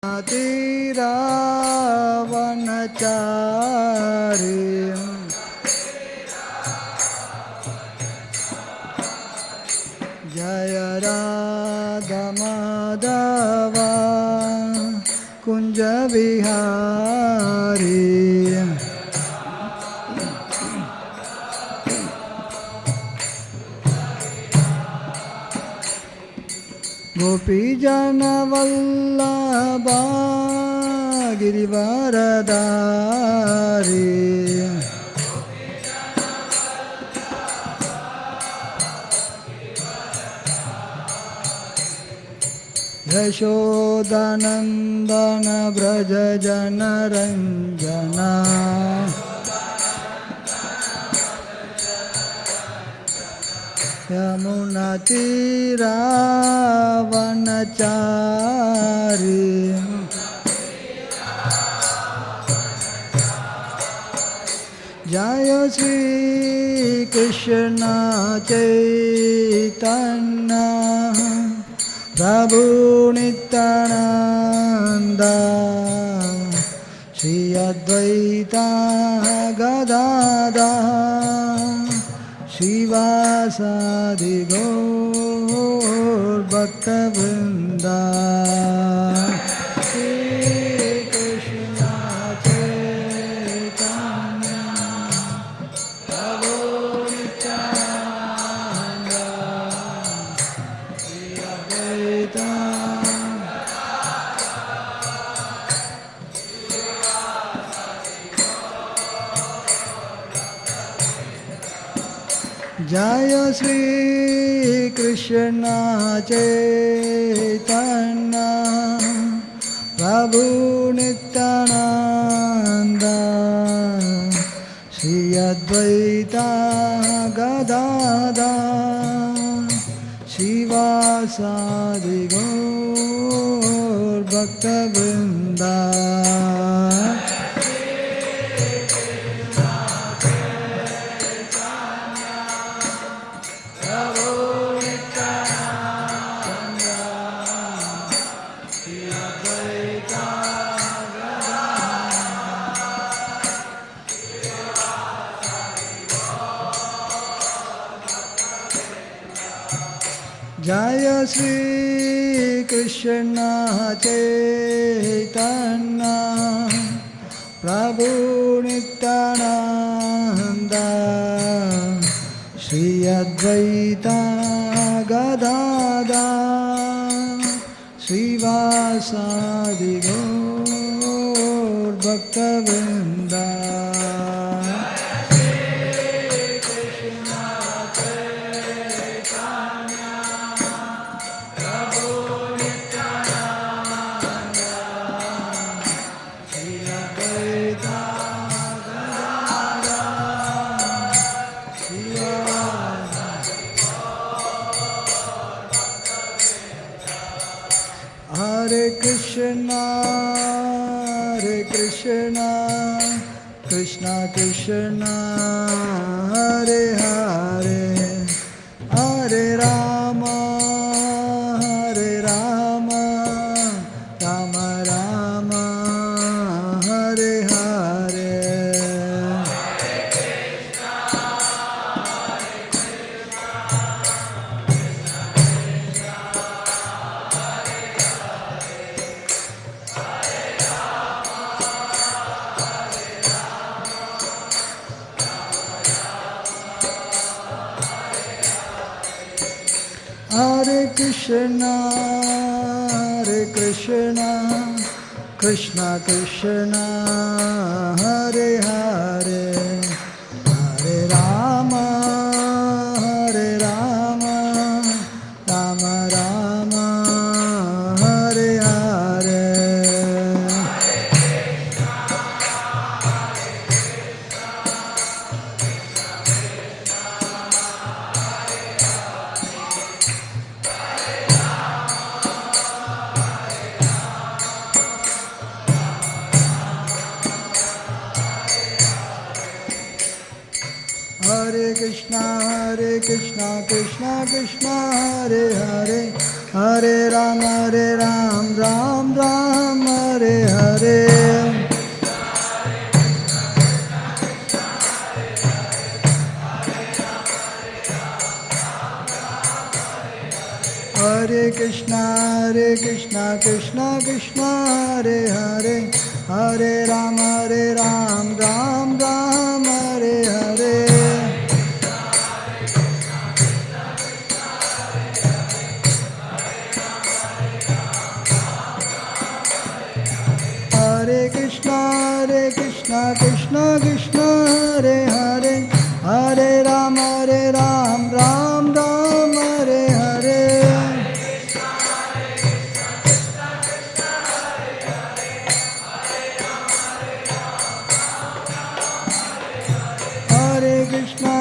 Tiravanachari Jaya Radha Madhava Kunja Vihari Gopi Jana Vallabha Girivaradari Yashodanandana Braja Jana Ranjana Yamuna Tiravanachari Jaya Shri Krishna Chaitanya Prabhu Nityananda Shri Advaita Gadada Shivasadi Gaur Bhakta Vrinda Shri Krishna Chaitanya Prabhu Nityananda Shri Advaita Jaya Shri Krishna Chaitanya Prabhu Nityananda Shri Advaita Gadada Shivasadi Gaur Bhakta Vrinda Jaya Shri Krishna Chaitanya Prabhu Nityananda Shri Advaita Gadada Shivasadi Gaur Bhakta Vrinda Hare Krishna, Krishna Krishna, Hare Hare, Hare Rama, Rama Rama, Hare Hare. Hare Krishna, Krishna Krishna, Hare Hare, Hare Rama, Rama Rama, Hare Hare. Hare Krishna, Krishna Krishna, Hare Hare, Hare Ram, Ram Ram, Hare. Hare Krishna, Krishna Krishna, Hare Hare, Hare Ram, Ram Ram, Hare Hare. Hare Krishna, Krishna Krishna, Hare Hare, Hare Ram, Ram Ram, Hare Hare. Hare Krishna,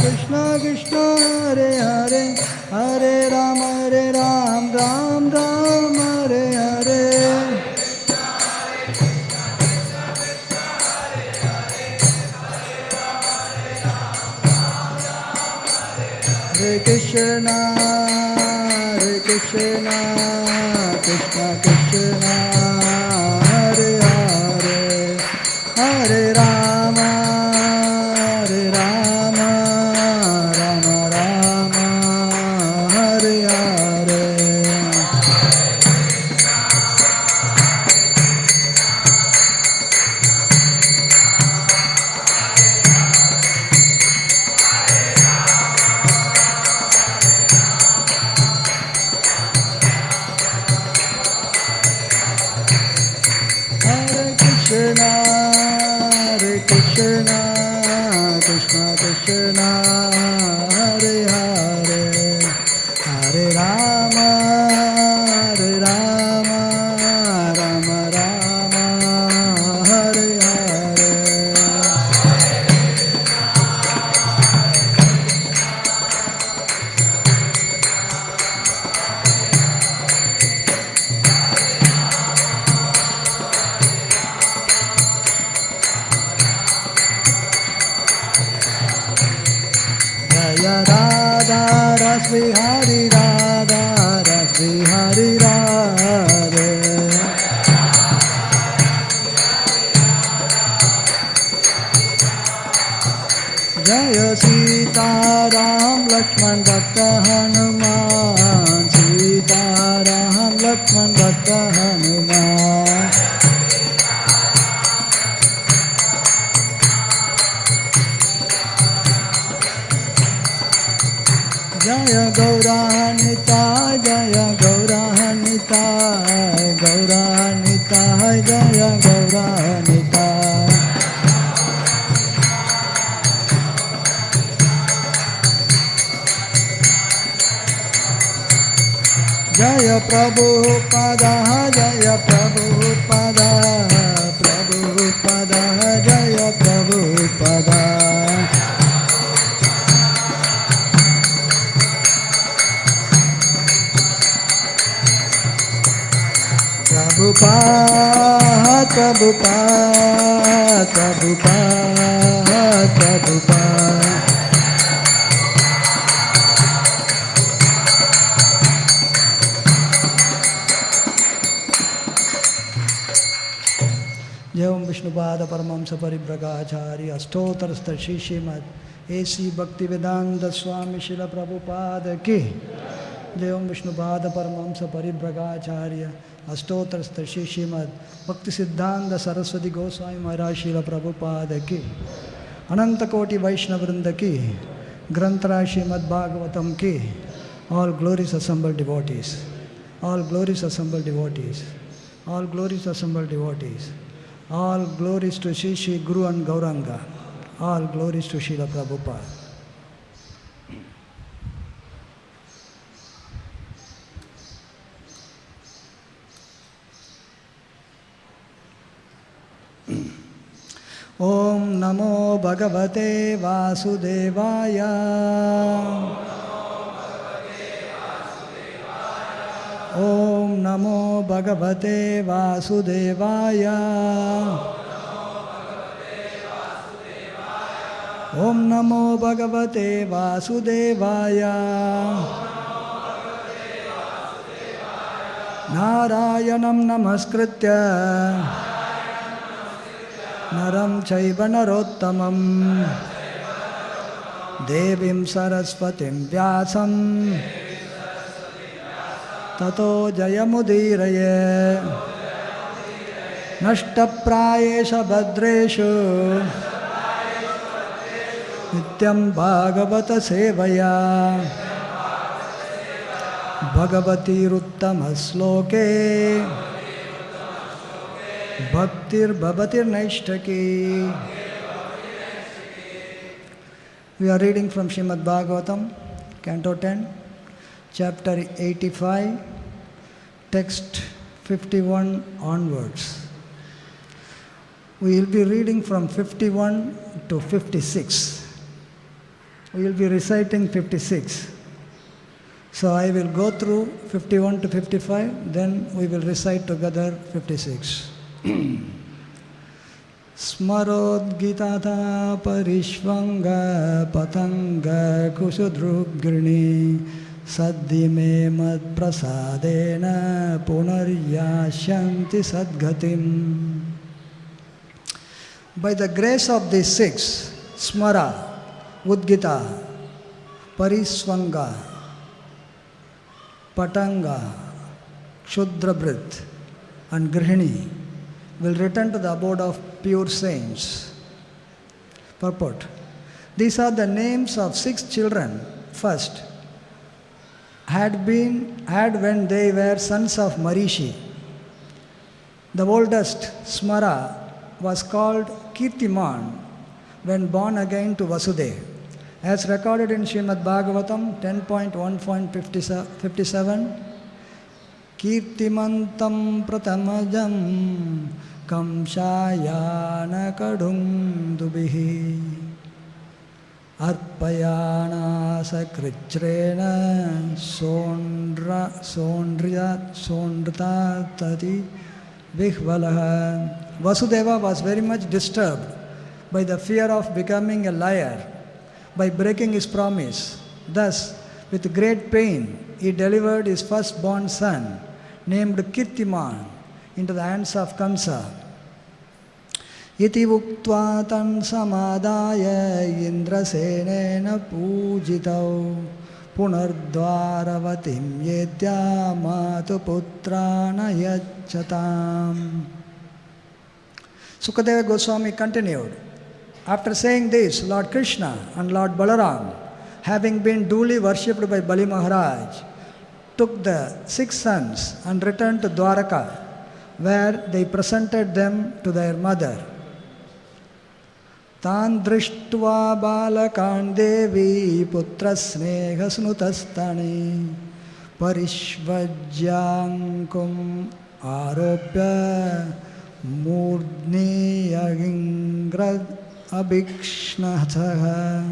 Krishna Krishna, Hare Hare, Hare Ram, Ram Ram, Hare Hare. Hare Krishna, Krishna Krishna, Hare Hare, Hare Rama, Rama Rama, Hare Hare. Krishna, Krishna Krishna, Hare Hare, Hare Rama, Rama Rama, Hare Hare. Jaya Radha Rasbihari Radha Rasbihari Radhe. Jaya Sita Ram Lakshman Bhakta Hanuman, Sita Ram Lakshman Bhakta Hanuman. Jaya Gauranita, Jaya Gauranita, Gauranita, Jaya Gauranita. Jaya Prabhupada, Jaya Prabhupada, Prabhupada, Jaya Prabhupada. Prabhupada, Prabhupada, Prabhupada, Prabhupada. जय ओम विष्णुपाद परमहंस परिव्राजकाचार्य अष्टोत्तर श्री श्रीमद ऐसी भक्ति वेदांत स्वामी शिल प्रभुपाद की जय ओम विष्णुपाद परमहंस परिव्राजकाचार्य अष्टोत्तर श्री श्रीमद भक्ति सिद्धांत सरस्वती गोस्वामी महाराज शिल प्रभुपाद की अनंत कोटि वैष्णव वृंद की ग्रंथराज श्रीमद भागवतम की all glories assembled devotees, all glories assembled devotees, all glories assembled devotees, all glories to Sri Sri Guru and Gauranga, all glories to Srila Prabhupada. Om Namo Bhagavate Vasudevaya. Om Namo Bhagavate Vasudevaya. Om Namo Bhagavate Vasudevaya. Narayanam namaskritya naram chaiva narottamam devim saraswatim vyasam tato jayamudiraye nashtaprayesha bhadreshu nityam bhagavata sevaya bhagavati ruttama sloke bhaktir bhavatir naishtaki. We are reading from Srimad Bhagavatam, Canto 10, Chapter 85, Text 51 onwards. We will be reading from 51 to 56. We will be reciting 56. So I will go through 51 to 55, then we will recite together 56. Smarodgitata parishvanga patanga kusudrugrini saddhime mad prasadena punaryashanti sadgatim. By the grace of these six, Smara, Udgita, Parisvanga, Patanga, Kshudrabrit, and Grihini, will return to the abode of pure saints. Purport. These are the names of 6 children. First, had when they were sons of Marishi. The oldest, Smara, was called Kirtiman when born again to Vasudeva. As recorded in Srimad Bhagavatam 10.1.57, Kirtimantam pratamajam kamshayana kadundubihi arpayana sakritrena sondrita tati vihvalaha. Vasudeva was very much disturbed by the fear of becoming a liar by breaking his promise. Thus, with great pain, he delivered his firstborn son, named Kirtiman, into the hands of Kamsa. Iti uktva tan samadaya indrasenena pujitau punardvaravatim yetya matu putrana yachatam. Sukadeva Goswami continued, after saying this, Lord Krishna and Lord Balaram, having been duly worshipped by Bali Maharaj, took the 6 sons and returned to Dwaraka, where they presented them to their mother. Tan drishtva balakan devi putra sneha snutastani parishvajyankum aropya murdni agingrad abhikshnatha.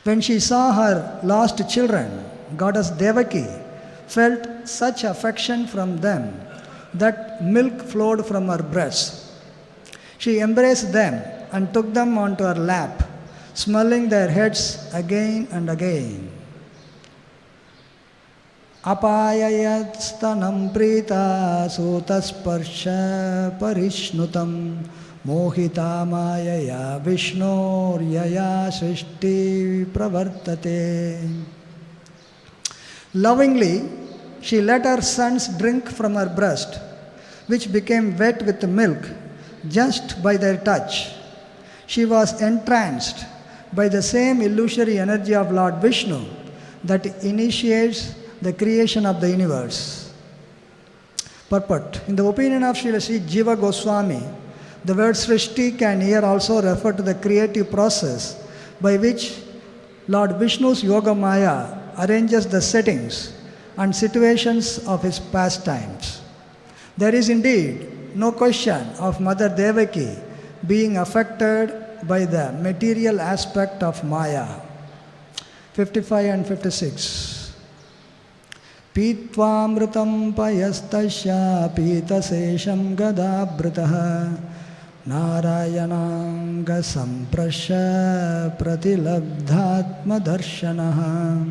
When she saw her lost children, Goddess Devaki felt such affection from them that milk flowed from her breast. She embraced them and took them onto her lap, smelling their heads again and again. Apayayat stanam prita sutasparsha parishnutam mohita mayaya vishnor-yaya srishti pravartate. Lovingly, she let her sons drink from her breast, which became wet with milk just by their touch. She was entranced by the same illusory energy of Lord Vishnu that initiates the creation of the universe. Purport. In the opinion of Srila Sri Jiva Goswami, the word Srishti can here also refer to the creative process by which Lord Vishnu's Yoga Maya arranges the settings and situations of his pastimes. There is indeed no question of Mother Devaki being affected by the material aspect of Maya. 55 and 56. Pitvamrutam payastasya pitasesham gadabhritaha narayananga samprasya pratilabdhatma darshanaha.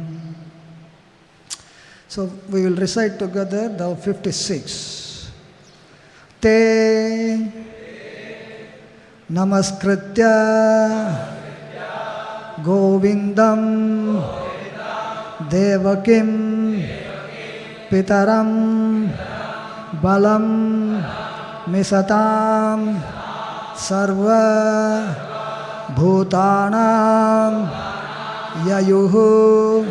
So we will recite together the 56. Te namaskritya govindam devakim pitaram balam misatam sarva bhutanam yayuhu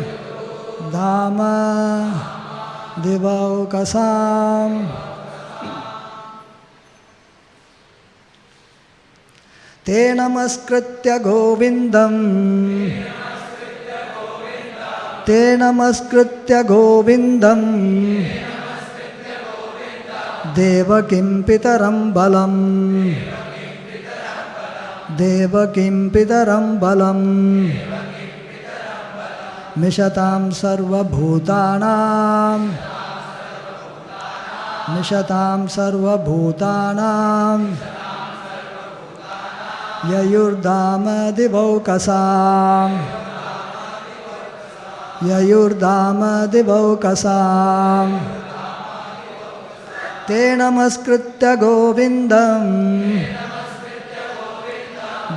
dhamma divaukasam te namaskritya govindam te namaskritya govindam devakim pitaram balam devakim pitaram balam mishatam sarva bhutanam mishatam sarva bhutanam yayurdama divaukasam yayurdama divaukasam te namaskritya govindam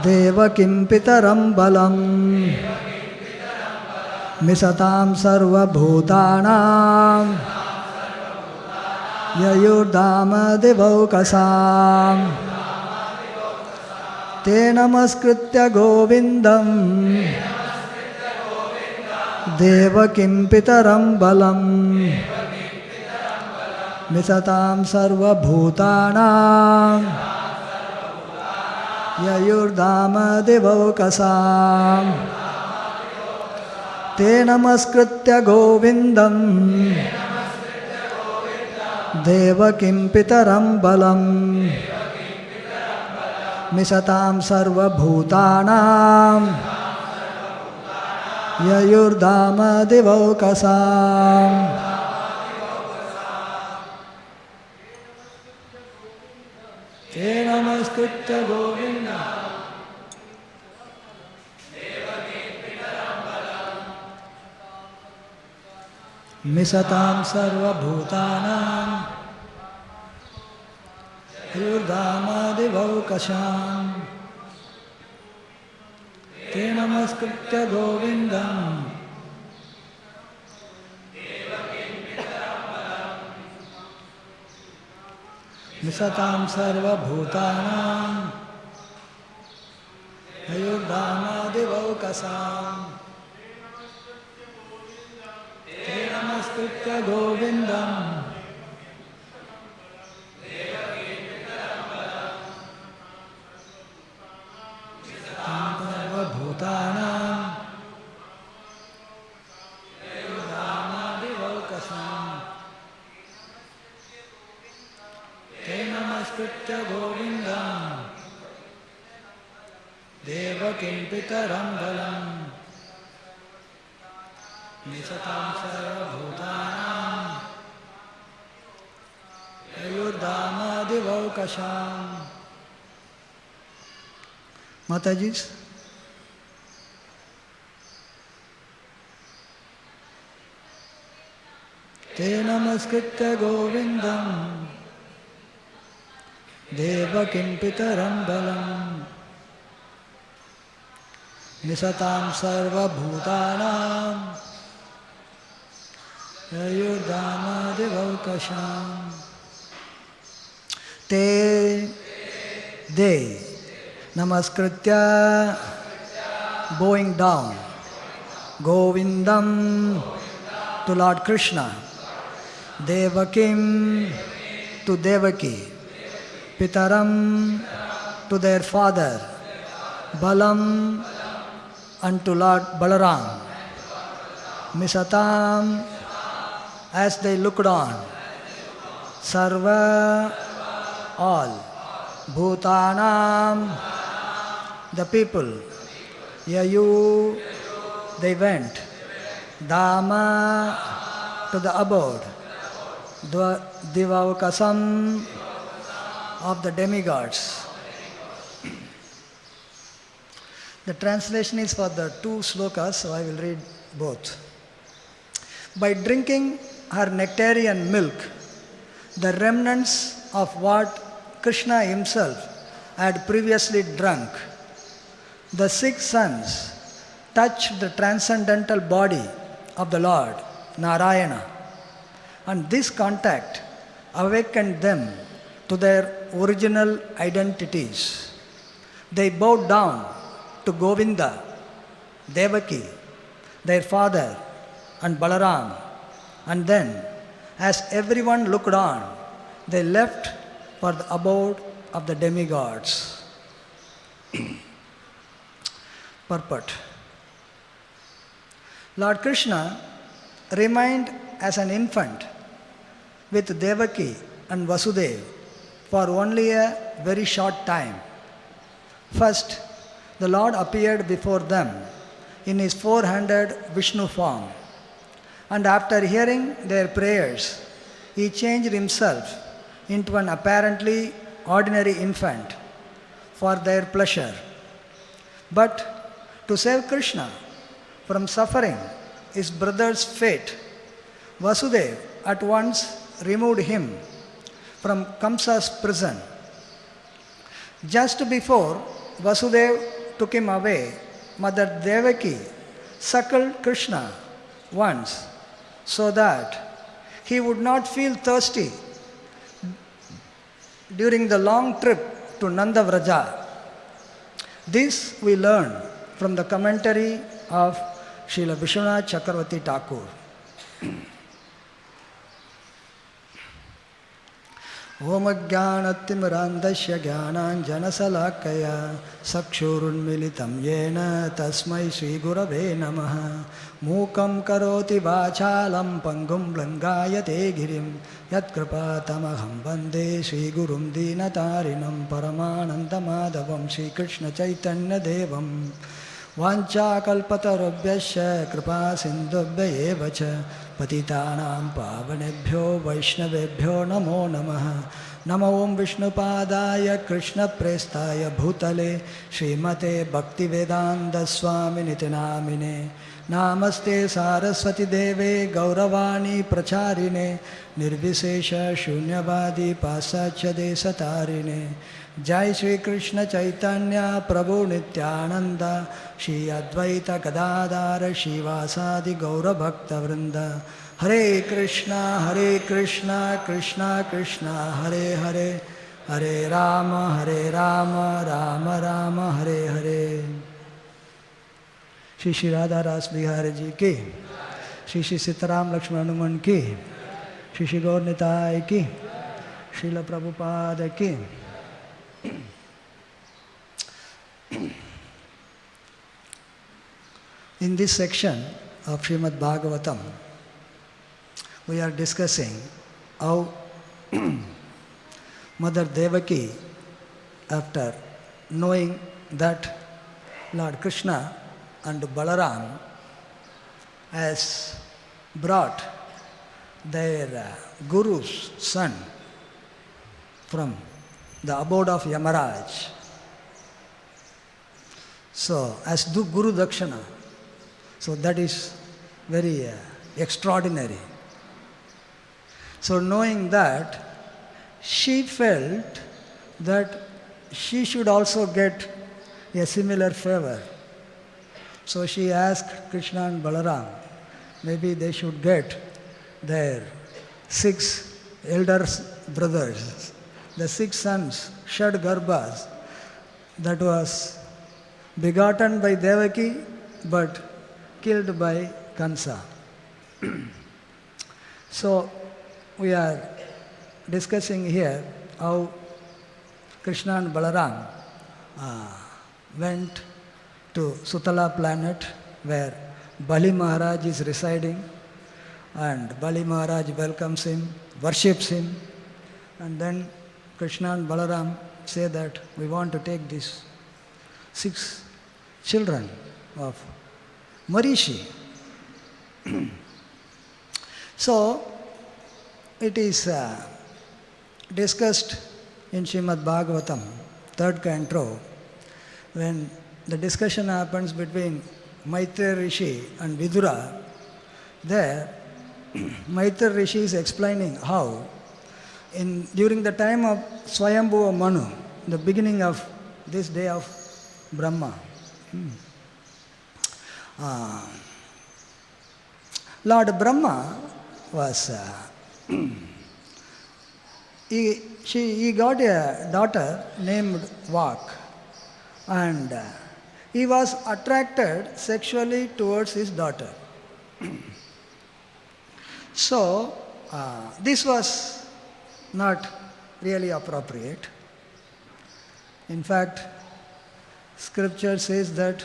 devakim pitaram balam misatam sarva bhutanam yayurdama divaukasam te namaskritya govindam devakim pitaram balam misatam sarva bhutanam yayurdama divaukasam te namaskritya govindam devakim pitaram balam misatam sarva bhutanam yayurdama divaukasam te namaskritya govindam misatam sarva bhutanam yayurdama divaukasam te namaskritya govindam misatam sarva bhutanam yayurdama divaukasam te namaskritya govindam bhutanam yayurdama divaukasam te namaskritya govindam devakim pitaram balam misatam sarva bhutanam yayurdama divaukasam. Matajis, te namaskritya govindam devakim pitaram balam misatam sarva bhutanam yayurdama divaukasam te de namaskritya bowing down govindam to Lord Krishna, devakim to Devaki, pitaram to their father, balam unto Lord Balaram, misatam as they looked on, sarva all, bhutanam the people, yayu they went, dhamma to the abode, divaukasam of the demigods. The translation is for the two slokas, so I will read both. By drinking her nectarian milk, the remnants of what Krishna himself had previously drunk. The 6 sons touched the transcendental body of the Lord, Narayana, and this contact awakened them to their original identities. They bowed down to Govinda, Devaki, their father, and Balaram, and then, as everyone looked on, they left for the abode of the demigods. Purport. Lord Krishna remained as an infant with Devaki and Vasudeva for only a very short time. First, the Lord appeared before them in his 400 Vishnu form, and after hearing their prayers, he changed himself into an apparently ordinary infant for their pleasure. But to save Krishna from suffering his brother's fate, Vasudeva at once removed him from Kamsa's prison. Just before Vasudeva took him away, Mother Devaki suckled Krishna once so that he would not feel thirsty during the long trip to Nandavraja. This we learn from the commentary of Srila Vishwanath Chakravarti Thakur. Om Jnanatimirandasya Jnananjanasalakaya Sakshurunmilitam Yena Tasmai Sri Gurave Namaha Mukam Karoti Vachalam Pangum Blangayate Girim Yat Kripatamaham Vande Sri Gurum Dinatarinam Paramananda Madhavam Sri Krishna Chaitanya Devam Vancha kalpatarubhyasya kripa sindhubhya eva cha patitanam pavanebhyo vaishnavebhyo namo namaha. Namo Om Vishnupadaya Krishna Prestaya Bhutale Srimate Bhaktivedanta Swaminiti Namine Namaste Saraswati Deve Gauravani Pracharine Nirvisesha Shunyavadi Pasachya Desatarine Jai Shri Krishna Chaitanya Prabhu Nityananda Shri Advaita Gadadara Shivasadi Gaura Bhakta Vrinda Hare Krishna Krishna Krishna Hare Hare Hare Rama Rama Rama Hare Hare. SriSriRadhaRasbihari ki, Shri Shri Sitaram Lakshman Hanuman ki, Shri Shri Gaur Nitai ki, Srila Prabhupada ki. In this section of Srimad Bhagavatam, we are discussing how Mother Devaki, after knowing that Lord Krishna and Balaram has brought their guru's son from the abode of Yamaraj. So, as do Guru Dakshana. So that is very extraordinary. So knowing that, she felt that she should also get a similar favor. So she asked Krishna and Balaram, maybe they should get their 6 elder brothers, the 6 sons, Shad Garbhas, that was begotten by Devaki but killed by Kansa. So we are discussing here how Krishna and Balaram went to Sutala planet where Bali Maharaj is residing, and Bali Maharaj welcomes him, worships him, and then Krishna and Balaram say that we want to take these 6 children of Marishi. So it is discussed in Srimad Bhagavatam, 3rd canto, when the discussion happens between Maitreya Rishi and Vidura. There, Maitra Rishi is explaining how during the time of Swayambhuva Manu, the beginning of this day of Brahma, Lord Brahma was, he got a daughter named Vak, and he was attracted sexually towards his daughter. So, this was not really appropriate. In fact, scripture says that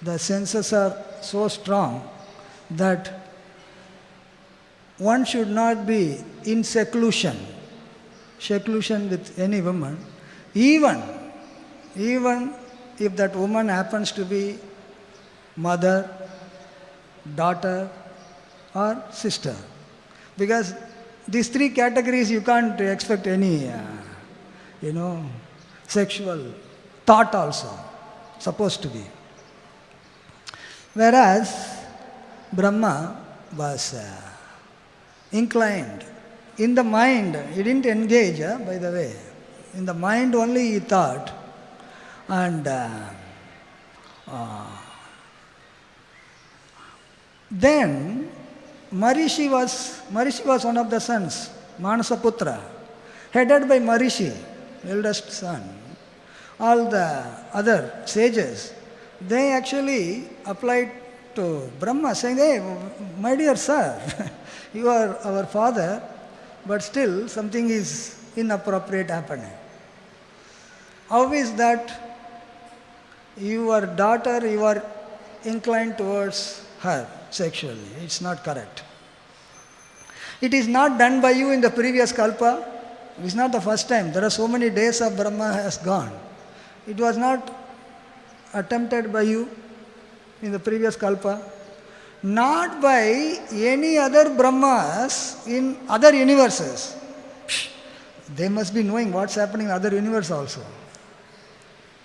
the senses are so strong that one should not be in seclusion with any woman, even if that woman happens to be mother, daughter, or sister. Because these three categories you can't expect any, sexual thought also, supposed to be. Whereas Brahma was inclined. In the mind, he didn't engage, by the way. In the mind only he thought. And then Marishi was one of the sons, Manasaputra, headed by Marishi, eldest son. All the other sages, they actually applied to Brahma saying, hey, my dear sir, you are our father, but still something is inappropriate happening. How is that your daughter, you are inclined towards her sexually? It's not correct. It is not done by you in the previous kalpa. It's not the first time. There are so many days of Brahma has gone. It was not attempted by you in the previous kalpa. Not by any other Brahmas in other universes. They must be knowing what's happening in other universe also.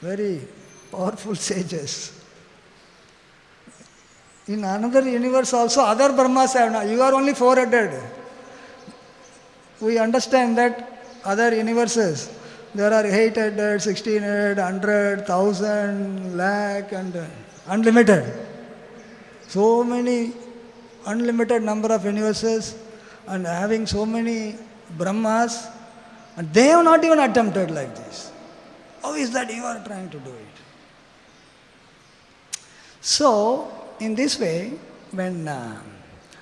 Very powerful sages. In another universe also, other Brahmas have not. You are only 400. We understand that other universes, there are 800, 1600, 100, 1000, lakh, and unlimited. So many unlimited number of universes and having so many Brahmas, and they have not even attempted like this. How is that you are trying to do it? So, in this way, when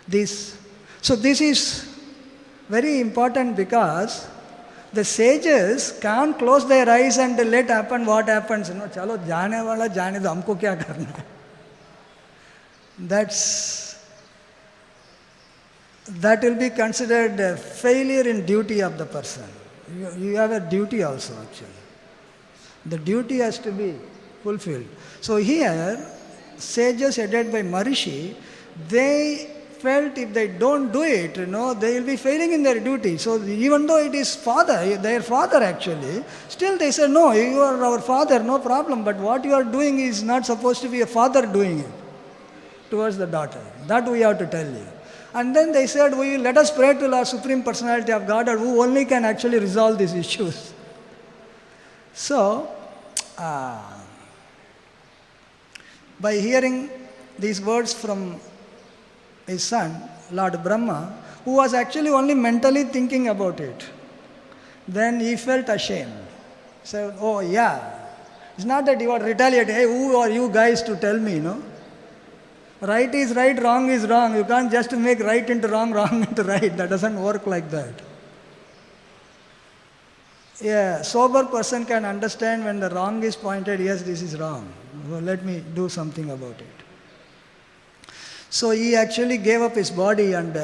this is very important because the sages can't close their eyes and let happen what happens. Chalo, jaane wala jaane do, humko kya karna hai? That will be considered a failure in duty of the person. You have a duty also actually. The duty has to be fulfilled. So here, sages headed by Marishi, they felt if they don't do it, they will be failing in their duty. So even though it is their father actually, still they said, no, you are our father, no problem. But what you are doing is not supposed to be a father doing it towards the daughter. That we have to tell you. And then they said, let us pray to our Supreme Personality of Godhead who only can actually resolve these issues. So, by hearing these words from his son, Lord Brahma, who was actually only mentally thinking about it, then he felt ashamed. He said, oh yeah, it's not that you are retaliating, hey, who are you guys to tell me, Right is right, wrong is wrong. You can't just make right into wrong, wrong into right. That doesn't work like that. Yeah, sober person can understand when the wrong is pointed, yes, this is wrong. Well, let me do something about it. So he actually gave up his body and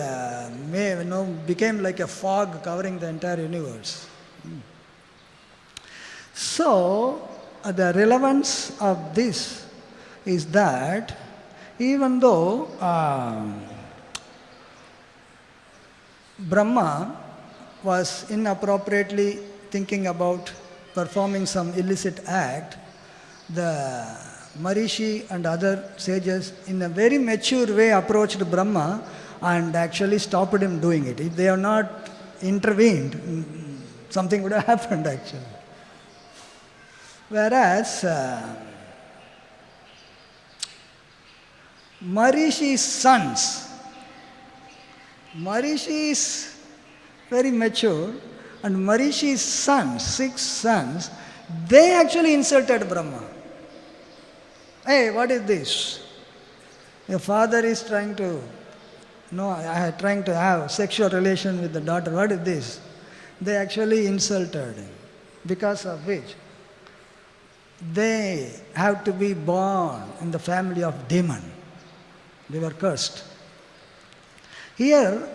became like a fog covering the entire universe. So the relevance of this is that even though Brahma was inappropriately thinking about performing some illicit act, the Marishi and other sages in a very mature way approached Brahma and actually stopped him doing it. If they have not intervened, something would have happened actually. Whereas Marishi's sons, Marishi is very mature, and Marishi's sons, 6 sons, they actually insulted Brahma. Hey, what is this? Your father is trying to have sexual relation with the daughter. What is this? They actually insulted him, because of which they have to be born in the family of demon. They were cursed. Here,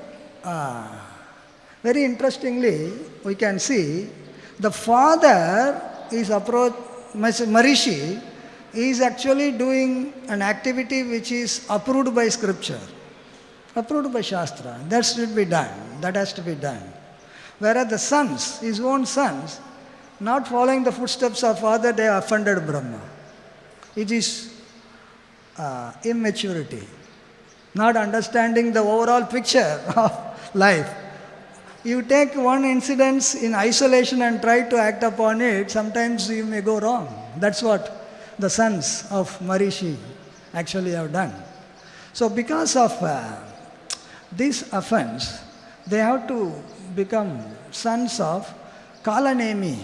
very interestingly, we can see the father is Marishi is actually doing an activity which is approved by scripture, approved by Shastra. That should be done. That has to be done. Whereas the sons, his own sons, not following the footsteps of father, they offended Brahma. It is immaturity, not understanding the overall picture of life. You take one incident in isolation and try to act upon it, sometimes you may go wrong. That's what the sons of Marishi actually have done. So because of this offense, they have to become sons of Kalanemi,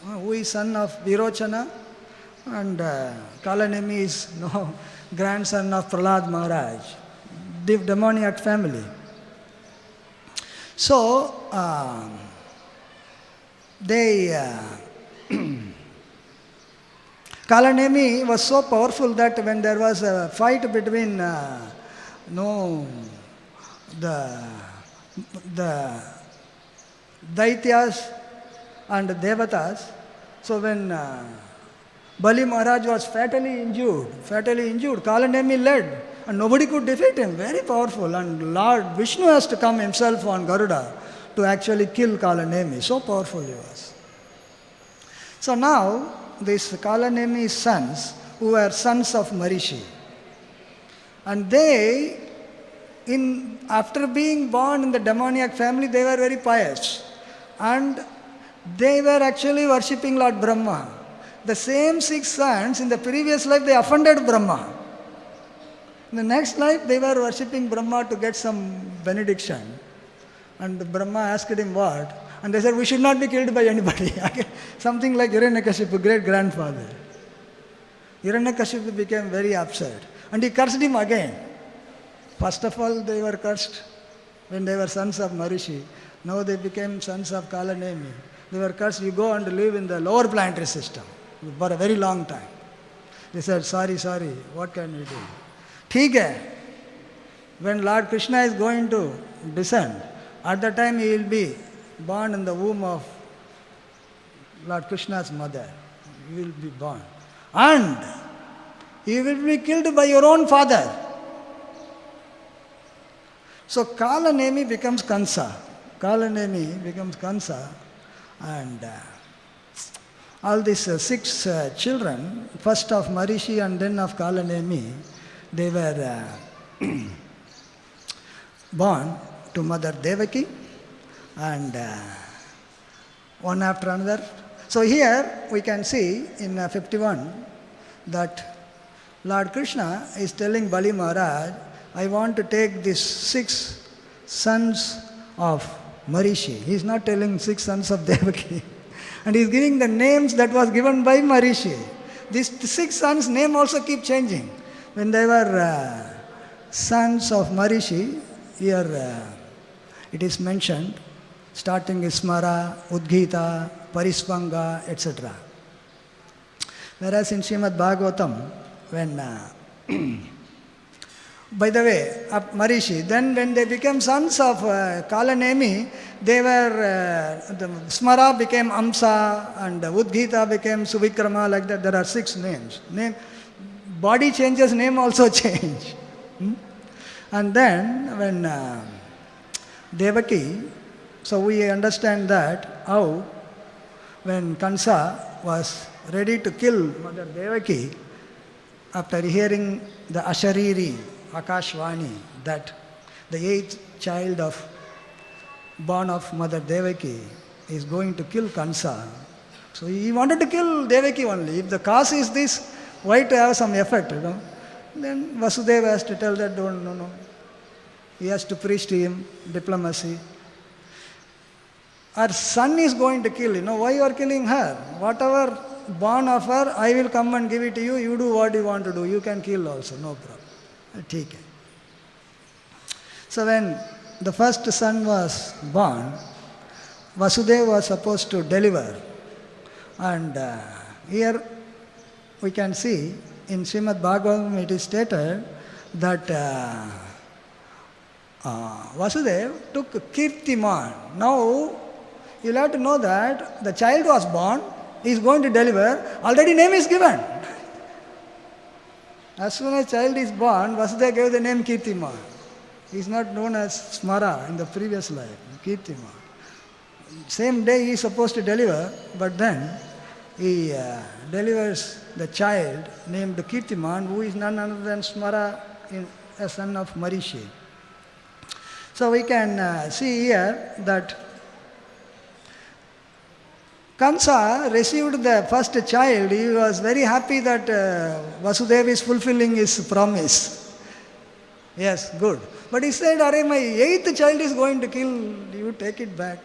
who is son of Virochana, and Kalanemi is grandson of Prahlad Maharaj, demoniac family. So, Kalanemi was so powerful that when there was a fight between the Deities and Devatas, so when Bali Maharaj was fatally injured, Kalanemi led, and nobody could defeat him, very powerful, and Lord Vishnu has to come himself on Garuda to actually kill Kalanemi, so powerful he was. So now, these Kalanemi's sons, who were sons of Marishi, and they, after being born in the demoniac family, they were very pious, and they were actually worshipping Lord Brahma. The same 6 sons, in the previous life, they offended Brahma. In the next life, they were worshipping Brahma to get some benediction. And Brahma asked him what? And they said, we should not be killed by anybody. Something like Hiranyakashipu, great-grandfather. Hiranyakashipu became very upset. And he cursed him again. First of all, they were cursed when they were sons of Marishi. Now they became sons of Kalanemi. They were cursed, you go and live in the lower planetary system for a very long time. They said, sorry, what can we do? ठीक है. When Lord Krishna is going to descend, at that time he will be born in the womb of Lord Krishna's mother. He will be born. And he will be killed by your own father. So Kalanemi becomes Kansa. And all these 6 children, first of Marishi and then of Kalanemi, they were born to Mother Devaki, and one after another. So here we can see in 51 that Lord Krishna is telling Bali Maharaj, I want to take these 6 sons of Marishi. He is not telling 6 sons of Devaki. And he is giving the names that was given by Marishi. These 6 sons' name also keep changing. When they were sons of Marishi, here it is mentioned, starting Smara, Udgita, Parispanga, etc. Whereas in Srimad Bhagavatam, when by the way, of Marishi, then when they became sons of Kalanemi, they were, the Smara became Amsa, and Udgita became Suvikrama, like that. There are 6 names. Body changes, name also change. And then when Devaki, so we understand that how when Kansa was ready to kill Mother Devaki, after hearing the Ashariri, Akashvani, that the eighth child born of Mother Devaki is going to kill Kansa. So he wanted to kill Devaki only. If the cause is this, why to have some effect, Then Vasudeva has to tell that, no. He has to preach to him diplomacy. Our son is going to kill, why you are killing her? Whatever born of her, I will come and give it to you. You do what you want to do. You can kill also, no problem. Take it. So when the first son was born, Vasudeva was supposed to deliver. And here we can see in Srimad Bhagavatam it is stated that Vasudeva took Kirtiman. Now you'll have to know that the child was born, he is going to deliver, already name is given. As soon as child is born, Vasudeva gave the name Kirtiman. He is not known as Smara in the previous life, Kirtiman. Same day he is supposed to deliver, but then he delivers the child named Kirtiman, who is none other than Smara, a son of Marishi. So we can see here that Kansa received the first child. He was very happy that Vasudeva is fulfilling his promise. Yes, good. But he said, Hare, my eighth child is going to kill, you take it back.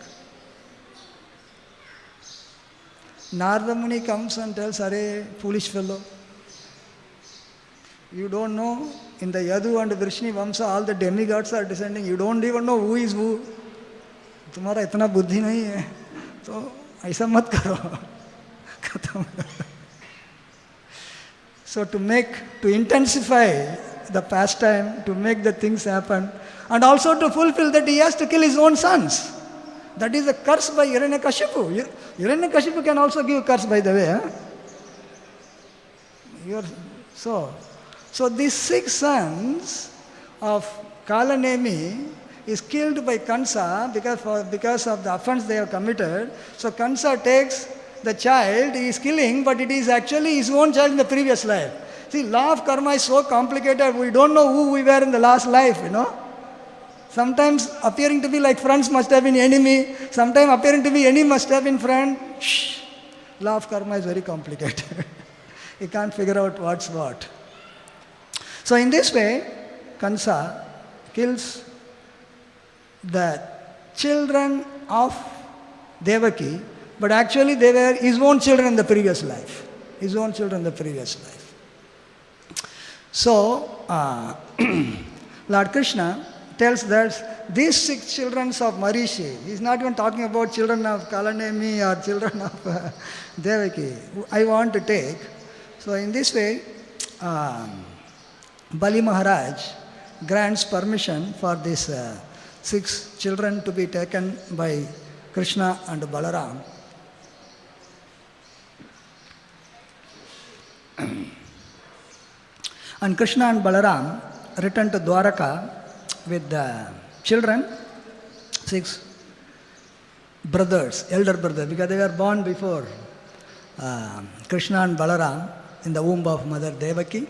Narada Muni comes and tells, Hare, foolish fellow, you don't know, in the Yadu and Vrishni Vamsa, all the demigods are descending. You don't even know who is who. तुम्हारा इतना बुद्धि नहीं है, तो ऐसा मत करो. खत्म. So to intensify the pastime, to make the things happen, and also to fulfill that he has to kill his own sons. That is a curse by Hiranyakashipu. Hiranyakashipu can also give curse, by the way. So these 6 sons of Kalanemi is killed by Kansa because of the offense they have committed. So Kansa takes the child, he is killing, but it is actually his own child in the previous life. See, law of karma is so complicated, we don't know who we were in the last life, Sometimes appearing to be like friends must have been enemy. Sometimes appearing to be enemy must have been friend. Shh. Law of karma is very complicated. You can't figure out what's what. So in this way, Kansa kills the children of Devaki, but actually they were his own children in the previous life. So, Lord Krishna tells that these 6 children of Marishi, he is not even talking about children of Kalanemi or children of Devaki, I want to take. So in this way, Bali Maharaj grants permission for these 6 children to be taken by Krishna and Balaram. And Krishna and Balaram returned to Dwaraka with the children, 6 brothers, elder brothers, because they were born before Krishna and Balaram in the womb of Mother Devaki.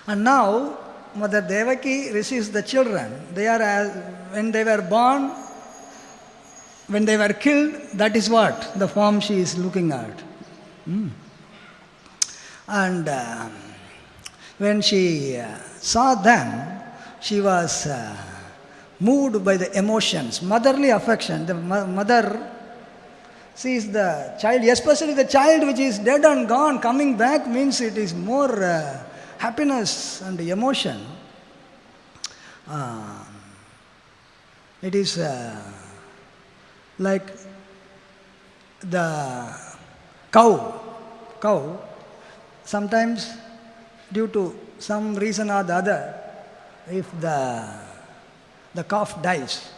And now Mother Devaki receives the children. They are, when they were born, when they were killed, that is what the form she is looking at. And when she saw them, she was moved by the emotions, motherly affection. The mother sees the child, especially the child which is dead and gone, coming back means it is more happiness and emotion. It is like the cow, sometimes due to some reason or the other, if the calf dies,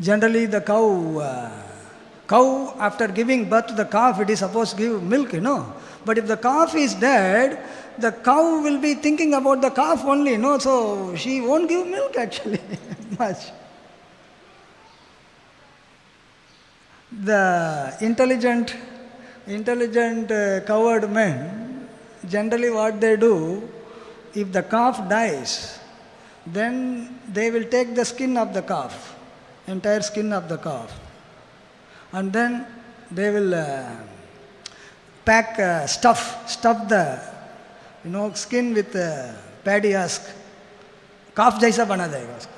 generally the cow after giving birth to the calf, it is supposed to give milk, But if the calf is dead, the cow will be thinking about the calf only, so she won't give milk actually much. The intelligent coward men, generally what they do, if the calf dies, then they will take the skin of the calf, entire skin of the calf, and then they will pack, stuff the skin with paddy husk. Calf jaisa bana dega usko.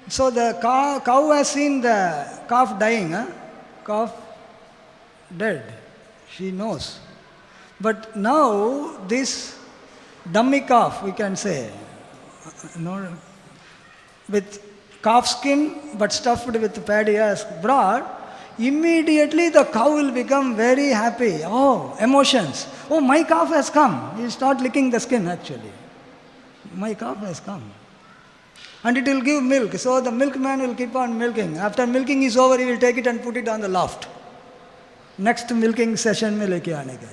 So the cow has seen the calf dying, calf dead, she knows. But now this dummy calf, we can say, with calf skin but stuffed with paddy husk brought, immediately the cow will become very happy. Oh, emotions. Oh, my calf has come. He will start licking the skin actually. My calf has come. And it will give milk. So the milkman will keep on milking. After milking is over, he will take it and put it on the loft. Next milking session mein leke aane ka.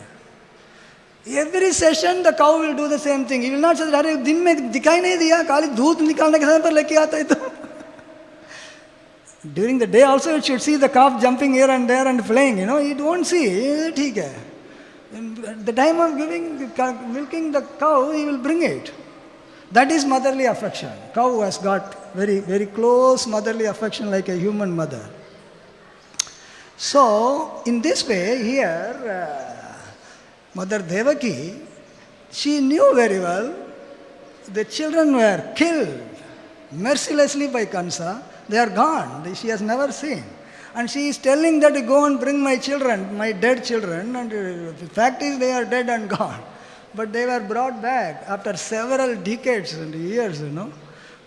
Every session the cow will do the same thing. He will not say, "Arey, din mein dikhai nahi diya, kali doodh nikalne ke समय पर लेके आता है तो." During the day also it should see the calf jumping here and there and playing. It won't see. ठीक है. At the time of milking the cow, he will bring it. That is motherly affection. Cow has got very, very close motherly affection like a human mother. So, in this way, here, Mother Devaki, she knew very well the children were killed mercilessly by Kansa. They are gone. She has never seen. And she is telling that, go and bring my children, my dead children. And the fact is they are dead and gone. But they were brought back after several decades and years,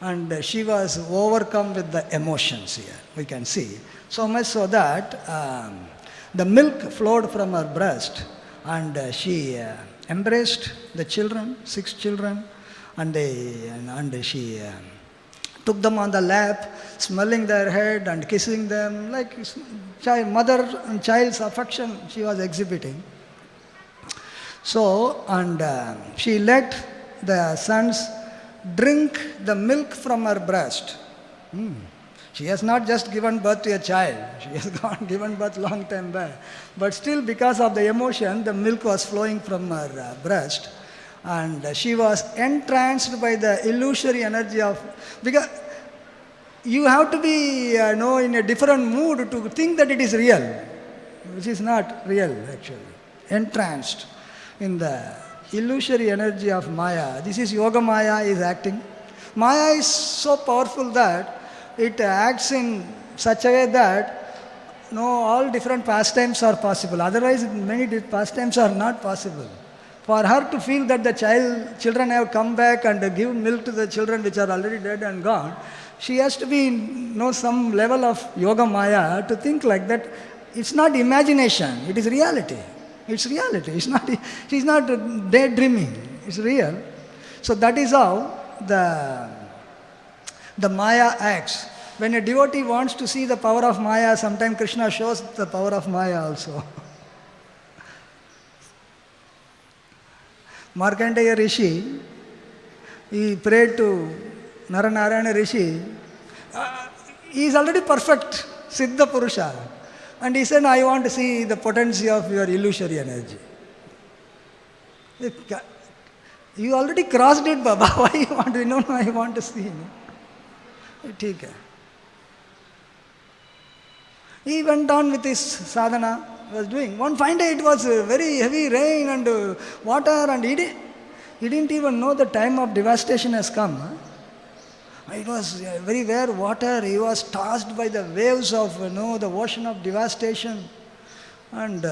And she was overcome with the emotions here, we can see. So much so that the milk flowed from her breast. And she embraced the children, 6 children. And she took them on the lap, smelling their head and kissing them, like mother and child's affection she was exhibiting. So, and she let the sons drink the milk from her breast. She has not just given birth to a child, she has given birth long time back. But still, because of the emotion, the milk was flowing from her breast. And she was entranced by the illusory energy of, because you have to be in a different mood to think that it is real, which is not real actually. Entranced in the illusory energy of Maya. This is Yoga Maya is acting. Maya is so powerful that it acts in such a way that all different pastimes are possible. Otherwise, many pastimes are not possible. For her to feel that the children have come back and give milk to the children which are already dead and gone, she has to be some level of Yoga Maya to think like that. It's not imagination, it is reality. It's reality. She's not daydreaming. It's real. So that is how the Maya acts. When a devotee wants to see the power of Maya, sometimes Krishna shows the power of Maya also. Markandeya Rishi, he prayed to Naranarayana Rishi. He is already perfect, Siddha Purusha. And he said, I want to see the potency of your illusory energy. You already crossed it, Baba. Why you want to? No, I want to see. Okay. He went on with his sadhana, was doing. One fine day it was very heavy rain and water, and he didn't even know the time of devastation has come. It was everywhere water. He was tossed by the waves of the ocean of devastation and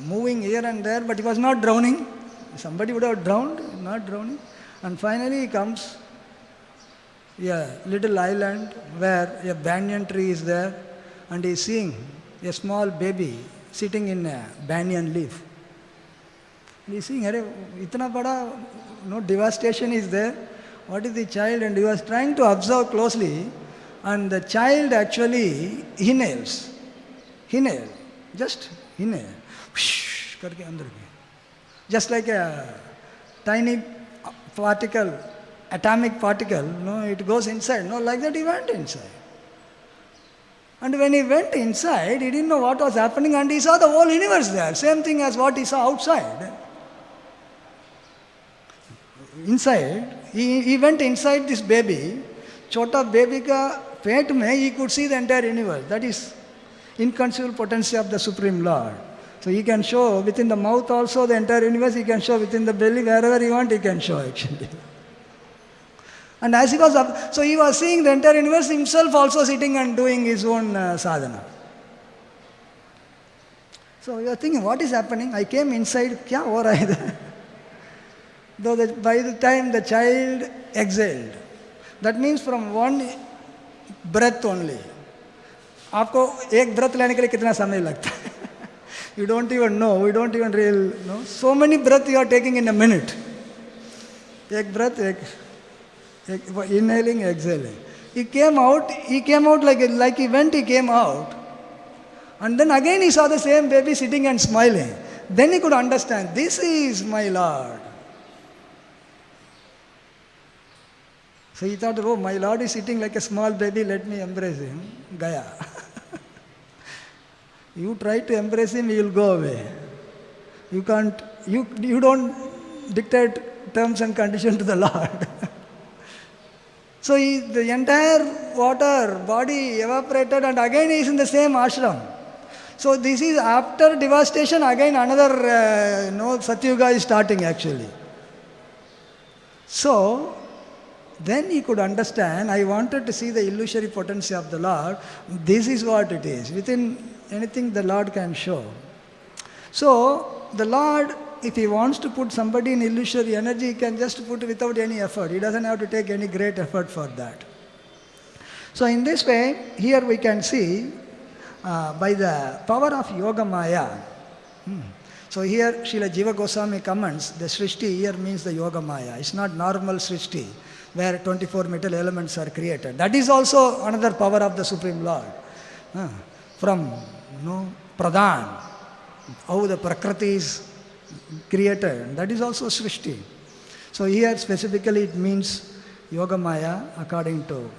moving here and there, but he was not drowning. Somebody would have drowned, not drowning. And finally he comes a little island where a banyan tree is there, and he is seeing a small baby sitting in a banyan leaf. He is seeing, itna bada, devastation is there. What is the child? And he was trying to observe closely, and the child actually inhales. Just inhale. Whoosh, karke andar gaya. Just like a tiny particle, atomic particle, it goes inside. Like that he went inside. And when he went inside, he didn't know what was happening, and he saw the whole universe there. Same thing as what he saw outside. Inside, he went inside this baby. Chota baby ka पेट में he could see the entire universe. That is inconceivable potency of the Supreme Lord. So he can show within the mouth also the entire universe. He can show within the belly, wherever he want, he can show actually. And as he was up, so he was seeing the entire universe himself also sitting and doing his own sadhana. So you are thinking, what is happening? I came inside, kya ho raha hai? Though by the time the child exhaled, that means from one breath only. आपको एक breath लेने के लिए कितना समय लगता है? You don't even know. We don't even really know. So many breaths you are taking in a minute. एक breath, inhaling, exhaling. He came out like he went, he came out. And then again he saw the same baby sitting and smiling. Then he could understand, this is my Lord. So he thought, oh, my Lord is sitting like a small baby, let me embrace him. Gaya. You try to embrace him, he will go away. You can't, you don't dictate terms and conditions to the Lord. So the entire water, body evaporated, and again he is in the same ashram. So this is after devastation, again another Satyuga is starting actually. So then he could understand, I wanted to see the illusory potency of the Lord. This is what it is. Within anything the Lord can show. So the Lord, if he wants to put somebody in illusory energy, he can just put without any effort. He doesn't have to take any great effort for that. So in this way, here we can see by the power of Yoga Maya. So here Srila Jiva Goswami comments, the Srishti here means the Yoga Maya. It's not normal Srishti, where 24 metal elements are created. That is also another power of the Supreme Lord. From Pradhan, how the Prakriti is created, that is also Srishti. So here specifically it means Yoga Maya according to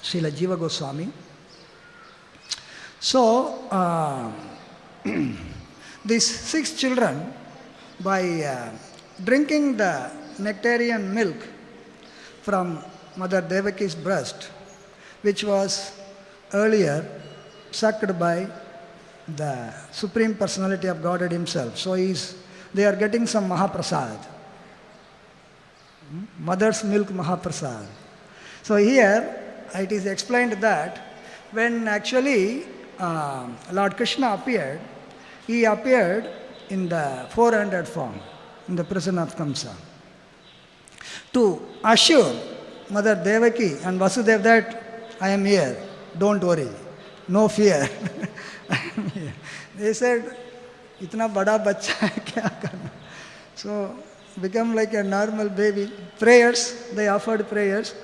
Srila Jiva Goswami. So these 6 children, by drinking the nectarian milk from Mother Devaki's breast, which was earlier sucked by the Supreme Personality of Godhead himself. So they are getting some Mahaprasad. Mother's milk Mahaprasad. So here it is explained that when actually Lord Krishna appeared, he appeared in the 400 form, in the prison of Kamsa, to assure Mother Devaki and Vasudeva that I am here, don't worry, no fear. They said, itna bada bacha hai, kya karna? So become like a normal baby. Prayers, they offered prayers.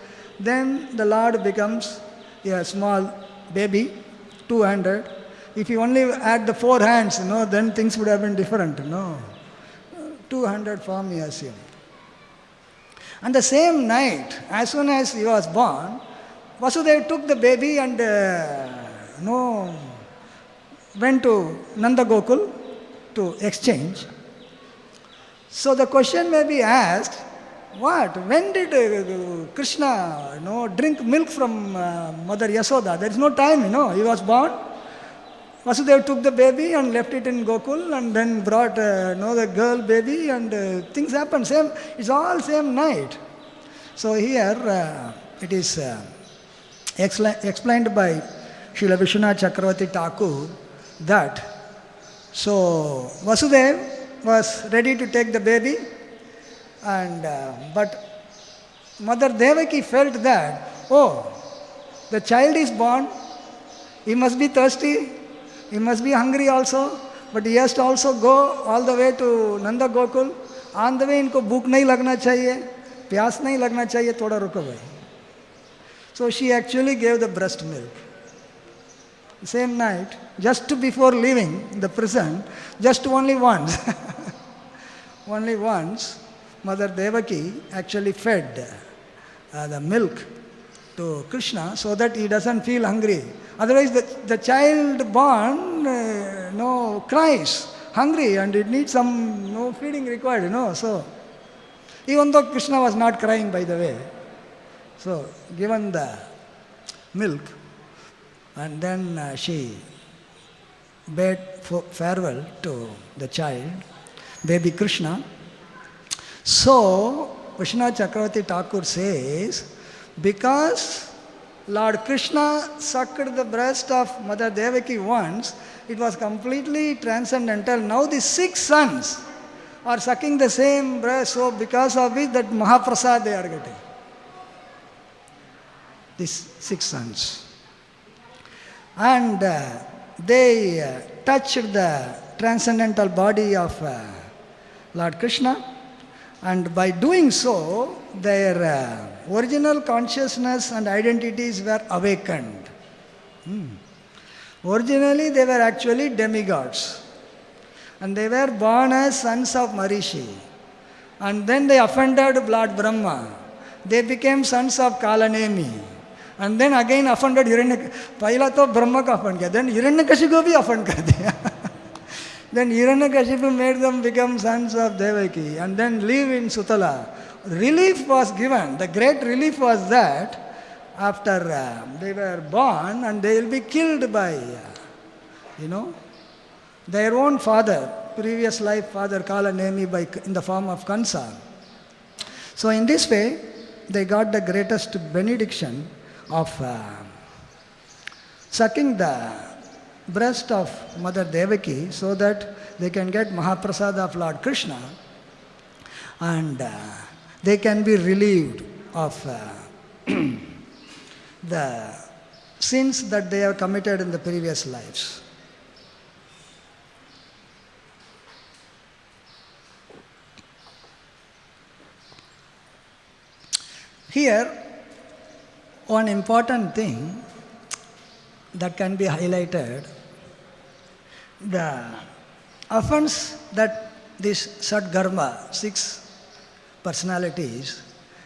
Then the Lord becomes a small baby, 200. If you only add the 4 hands, then things would have been different. 200 form he assumed. And the same night, as soon as he was born, Vasudeva took the baby and went to Nanda Gokul to exchange. So the question may be asked, when did Krishna drink milk from Mother Yasoda? There is no time, he was born. Vasudeva took the baby and left it in Gokul and then brought the girl baby, and things happened. It's all same night. So here it is explained by Srila Vishwanath Chakravarti Thakur that so Vasudeva was ready to take the baby, and but Mother Devaki felt that, the child is born, he must be thirsty, he must be hungry also, but he has to also go all the way to Nanda Gokul. On the way इनको भूख नहीं लगना चाहिए, प्यास नहीं लगना चाहिए, थोड़ा रुको भाई. So she actually gave the breast milk. Same night, just before leaving the prison, just only once, Mother Devaki actually fed the milk to Krishna so that he doesn't feel hungry. Otherwise, the child born cries, hungry, and it needs some feeding required, So, even though Krishna was not crying, by the way, so given the milk, and then she bade farewell to the child, baby Krishna. So, Vishnu Chakravarti Thakur says, because Lord Krishna sucked the breast of Mother Devaki once, it was completely transcendental. Now the 6 sons are sucking the same breast, so because of which that Mahaprasad they are getting. These 6 sons. And they touched the transcendental body of Lord Krishna, and by doing so, their original consciousness and identities were awakened. Originally, they were actually demigods, and they were born as sons of Marishi. And then they offended Lord Brahma. They became sons of Kalanemi. And then again offended Hiranyakashipu. Pahila to Brahma ka offend kiya. Then Hiranyakashipu bhi offend kar diya. Then Hiranyakashipu made them become sons of Devaki and then live in Sutala. Relief was given. The great relief was that after they were born and they will be killed by, their own father, previous life father Kalanemi in the form of Kansa. So in this way, they got the greatest benediction of sucking the breast of Mother Devaki so that they can get Mahaprasad of Lord Krishna and they can be relieved of the sins that they have committed in the previous lives. Here, one important thing that can be highlighted, the offense that this Sadgarma, 6 personalities,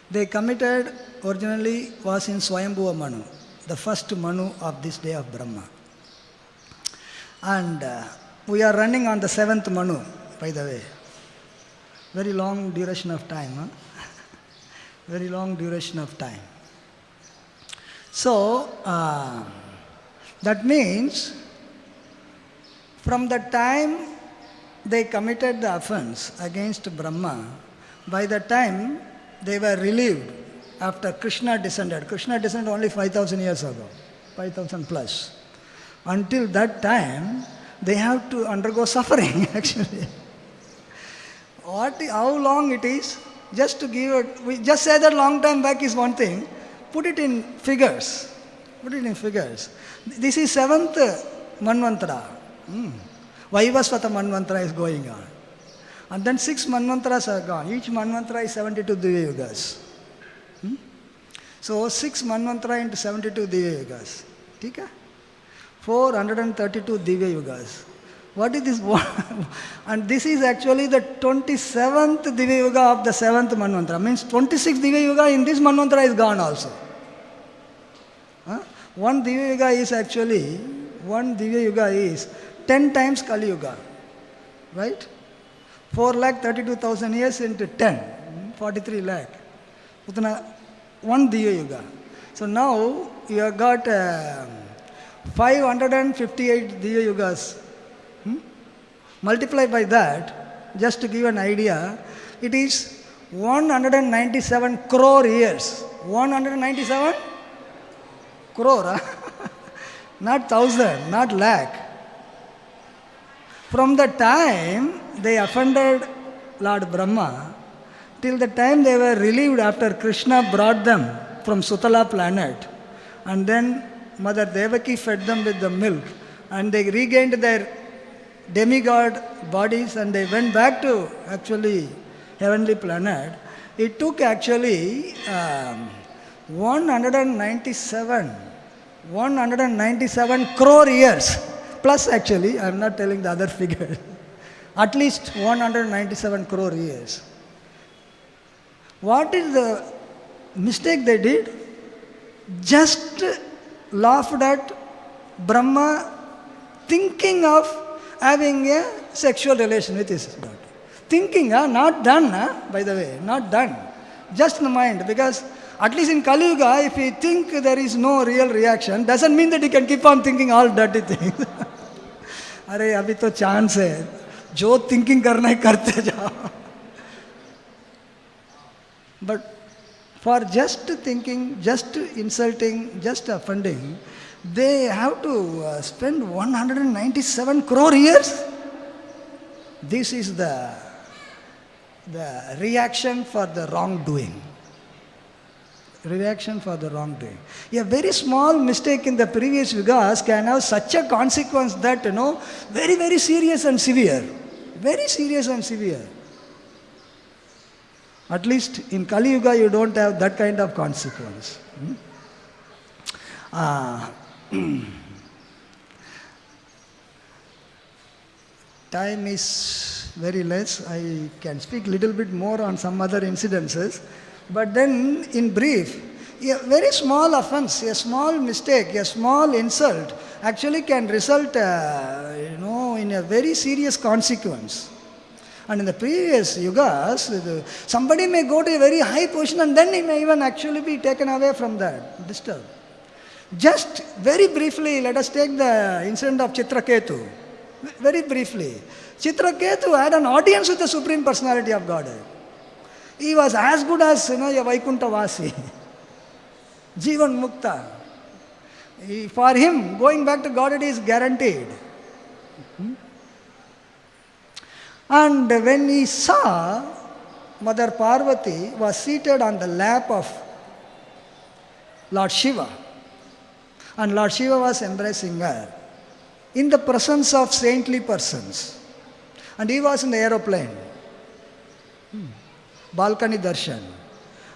they committed originally was in Swayambhuva Manu, the first Manu of this day of Brahma. And we are running on the 7th Manu, by the way. Very long duration of time. Very long duration of time. So, that means from the time they committed the offense against Brahma, by the time they were relieved after Krishna descended. Krishna descended only 5,000 years ago, 5,000 plus. Until that time, they have to undergo suffering actually. How long it is? Just to give it, we just say that long time back is one thing. Put it in figures. Put it in figures. This is 7th Manvantara. Vaivasvata Manvantara is going on. And then 6 Manvantaras are gone. Each Manvantara is 72 Divya Yugas. So 6 Manvantara into 72 Divya Yugas. Okay? 432 Divya Yugas. What is this? And this is actually the 27th Divya Yuga of the 7th Manvantara. Means 26th Divya Yuga in this Manvantara is gone also. One Divya Yuga is actually, 10 times Kali Yuga. Right? 4,32,000 years into 10. 43 lakh. One Divya Yuga. So now you have got 558 Divya Yugas. Multiply by that, just to give an idea, it is 197 crore years. 197 crore, not thousand, not lakh. From the time they offended Lord Brahma, till the time they were relieved after Krishna brought them from Sutala planet, and then Mother Devaki fed them with the milk, and they regained their demigod bodies and they went back to actually heavenly planet. It took actually 197 crore years. Plus actually, I am not telling the other figure. At least 197 crore years. What is the mistake they did? Just laughed at Brahma thinking of having a sexual relation with his daughter. Thinking, not done, by the way, not done. Just in the mind, because at least in Kali Yuga, if you think there is no real reaction, doesn't mean that you can keep on thinking all dirty things. अरे अभी तो chance है, जो thinking करना है करते जाओ. But for just thinking, just insulting, just offending, they have to spend 197 crore years. This is the reaction for the wrongdoing. Reaction for the wrongdoing. A very small mistake in the previous yugas can have such a consequence that, very, very serious and severe. Very serious and severe. At least in Kali Yuga, you don't have that kind of consequence. Time is very less. I can speak little bit more on some other incidences. But then, in brief, a very small offense, a small mistake, a small insult actually can result, in a very serious consequence. And in the previous yugas, somebody may go to a very high position and then he may even actually be taken away from that, disturbed. Just very briefly, let us take the incident of Chitraketu. Very briefly. Chitraketu had an audience with the Supreme Personality of Godhead. He was as good as, a Vaikuntha Vasi. Jivan Mukta. For him, going back to Godhead is guaranteed. And when he saw Mother Parvati was seated on the lap of Lord Shiva, and Lord Shiva was embracing her in the presence of saintly persons, and he was in the aeroplane, balcony darshan,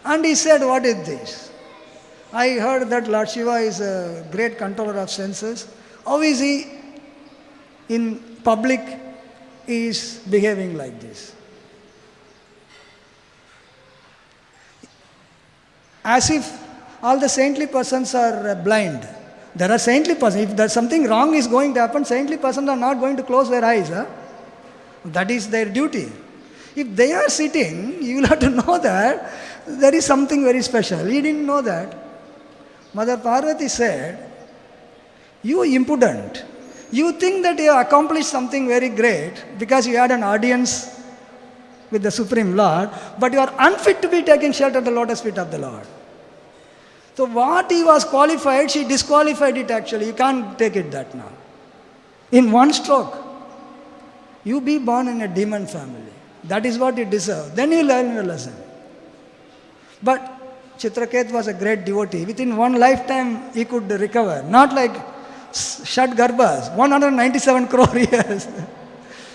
and he said, "What is this? I heard that Lord Shiva is a great controller of senses. How is he in public? He is behaving like this." As if all the saintly persons are blind. There are saintly persons. If there's something wrong is going to happen, saintly persons are not going to close their eyes. That is their duty. If they are sitting, you will have to know that there is something very special. He didn't know that. Mother Parvati said, "You impudent. You think that you have accomplished something very great because you had an audience with the Supreme Lord, but you are unfit to be taking shelter at the lotus feet of the Lord." So what he was qualified, she disqualified it actually. You can't take it that now. In one stroke, you be born in a demon family. That is what you deserve. Then you learn your lesson. But Chitraket was a great devotee. Within one lifetime, he could recover. Not like Shat Garbhas, 197 crore years.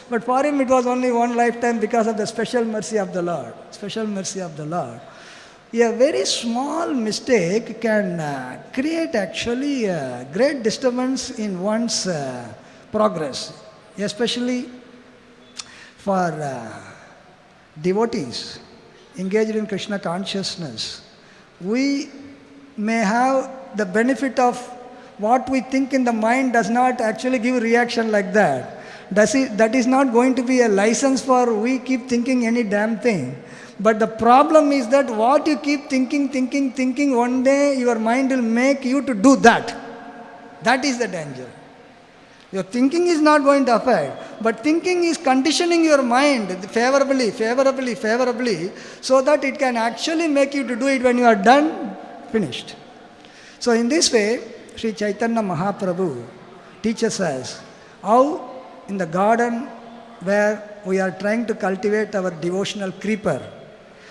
But for him, it was only one lifetime because of the special mercy of the Lord. Special mercy of the Lord. A very small mistake can create actually a great disturbance in one's progress, especially for devotees engaged in Krishna consciousness. We may have the benefit of what we think in the mind does not actually give reaction like that. That is not going to be a license for we keep thinking any damn thing. But the problem is that what you keep thinking, one day your mind will make you to do that. That is the danger. Your thinking is not going to affect, but thinking is conditioning your mind favorably, so that it can actually make you to do it when you are done, finished. So in this way, Sri Chaitanya Mahaprabhu teaches us how in the garden where we are trying to cultivate our devotional creeper,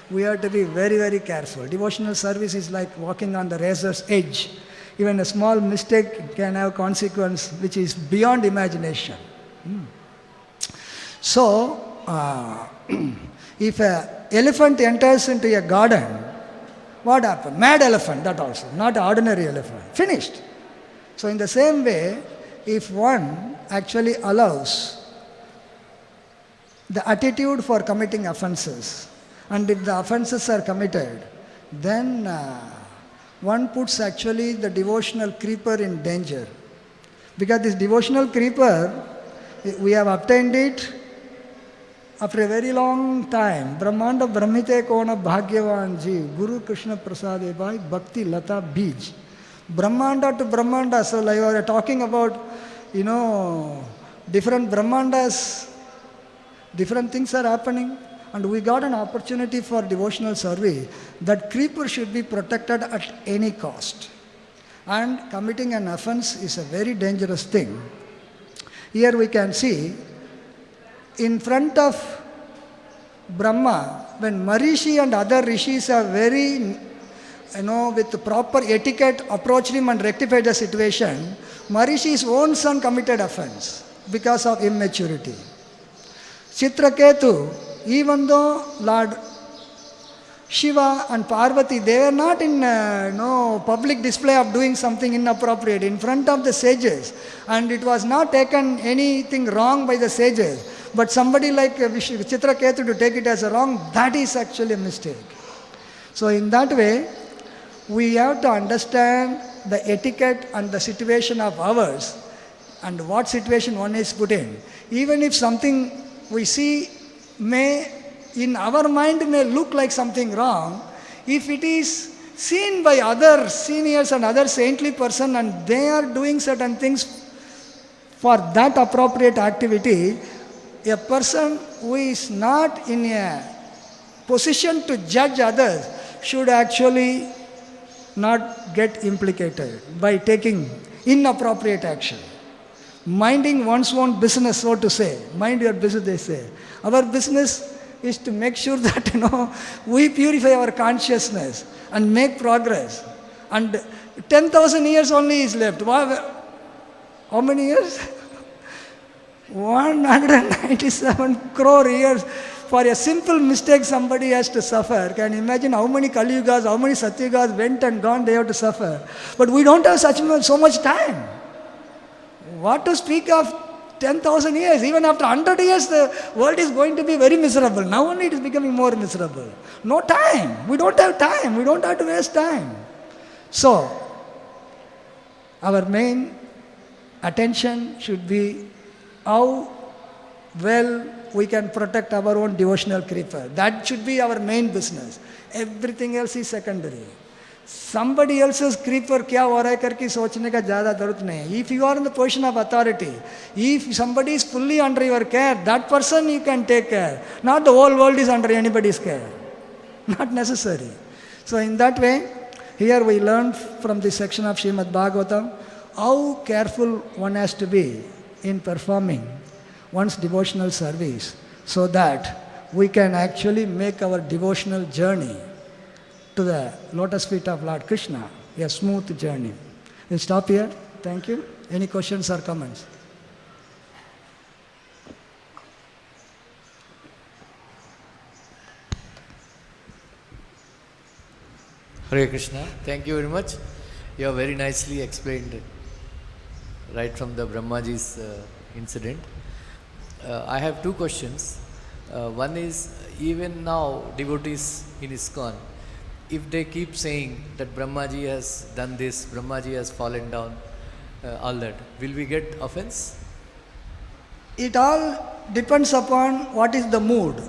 we have to be very, very careful. Devotional service is like walking on the razor's edge. Even a small mistake can have consequence which is beyond imagination. So, if an elephant enters into a garden, what happens? Mad elephant, that also, not ordinary elephant. Finished. So in the same way, if one actually allows the attitude for committing offenses, and if the offenses are committed, then one puts actually the devotional creeper in danger. Because this devotional creeper, we have obtained it after a very long time. Brahmanda Brahmite Kona Bhagyavan Jeev, Guru Krishna Prasade Bhai Bhakti Lata Bij. Brahmanda to Brahmanda, so like we are talking about, different Brahmandas, different things are happening. And we got an opportunity for devotional service. That creeper should be protected at any cost. And committing an offense is a very dangerous thing. Here we can see, in front of Brahma, when Marishi and other rishis are very, with proper etiquette, approached him and rectified the situation, Marishi's own son committed offense because of immaturity. Chitraketu, even though Lord Shiva and Parvati, they were not in public display of doing something inappropriate in front of the sages, and it was not taken anything wrong by the sages. But somebody like Chitraketu to take it as a wrong, that is actually a mistake. So in that way, we have to understand the etiquette and the situation of ours and what situation one is put in. Even if something we see in our mind may look like something wrong, if it is seen by other seniors and other saintly person and they are doing certain things for that appropriate activity, a person who is not in a position to judge others should actually not get implicated by taking inappropriate action. Minding one's own business, so to say. Mind your business, they say. Our business is to make sure that, we purify our consciousness and make progress. And 10,000 years only is left. How many years? 197 crore years. For a simple mistake somebody has to suffer. Can you imagine how many Kali Yugas, how many Satyugas went and gone, they have to suffer. But we don't have so much time. What to speak of 10,000 years? Even after 100 years, the world is going to be very miserable. Now only it is becoming more miserable. No time. We don't have time. We don't have to waste time. So, our main attention should be how well we can protect our own devotional creeper. That should be our main business. Everything else is secondary. Somebody else's creeper kya ho raha hai karke sochne ka zyada darurat nahi. If you are in the position of authority, if somebody is fully under your care, that person you can take care. Not the whole world is under anybody's care. Not necessary. So in that way, here we learn from this section of Srimad Bhagavatam how careful one has to be in performing one's devotional service so that we can actually make our devotional journey to the lotus feet of Lord Krishna a smooth journey. We'll stop here. Thank you. Any questions or comments? Hare Krishna. Thank you very much. You have very nicely explained it, right from the Brahmaji's incident. I have two questions. One is, even now devotees in ISKCON, if they keep saying that Brahmaji has done this, Brahmaji has fallen down, all that, will we get offense? It all depends upon what is the mood.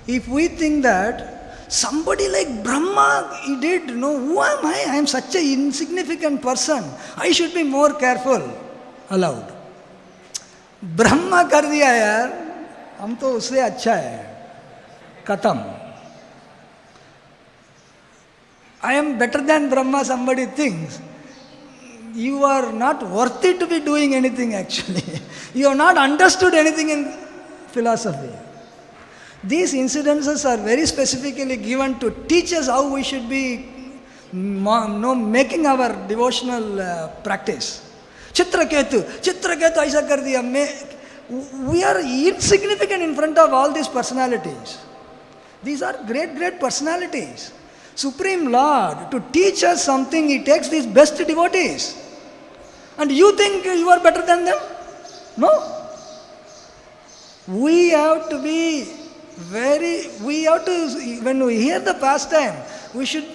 If we think that somebody like Brahma, he did, who am I? I am such an insignificant person. I should be more careful. Allowed. Brahma कर दिया यार, हम तो उससे अच्छा है, खत्म. I am better than Brahma, somebody thinks. You are not worthy to be doing anything actually. You have not understood anything in philosophy. These incidences are very specifically given to teach us how we should be making our devotional practice. Chitraketu aisa kar diya. We are insignificant in front of all these personalities. These are great personalities. Supreme Lord, to teach us something, He takes these best devotees. And you think you are better than them? No. We have to be when we hear the pastime, we should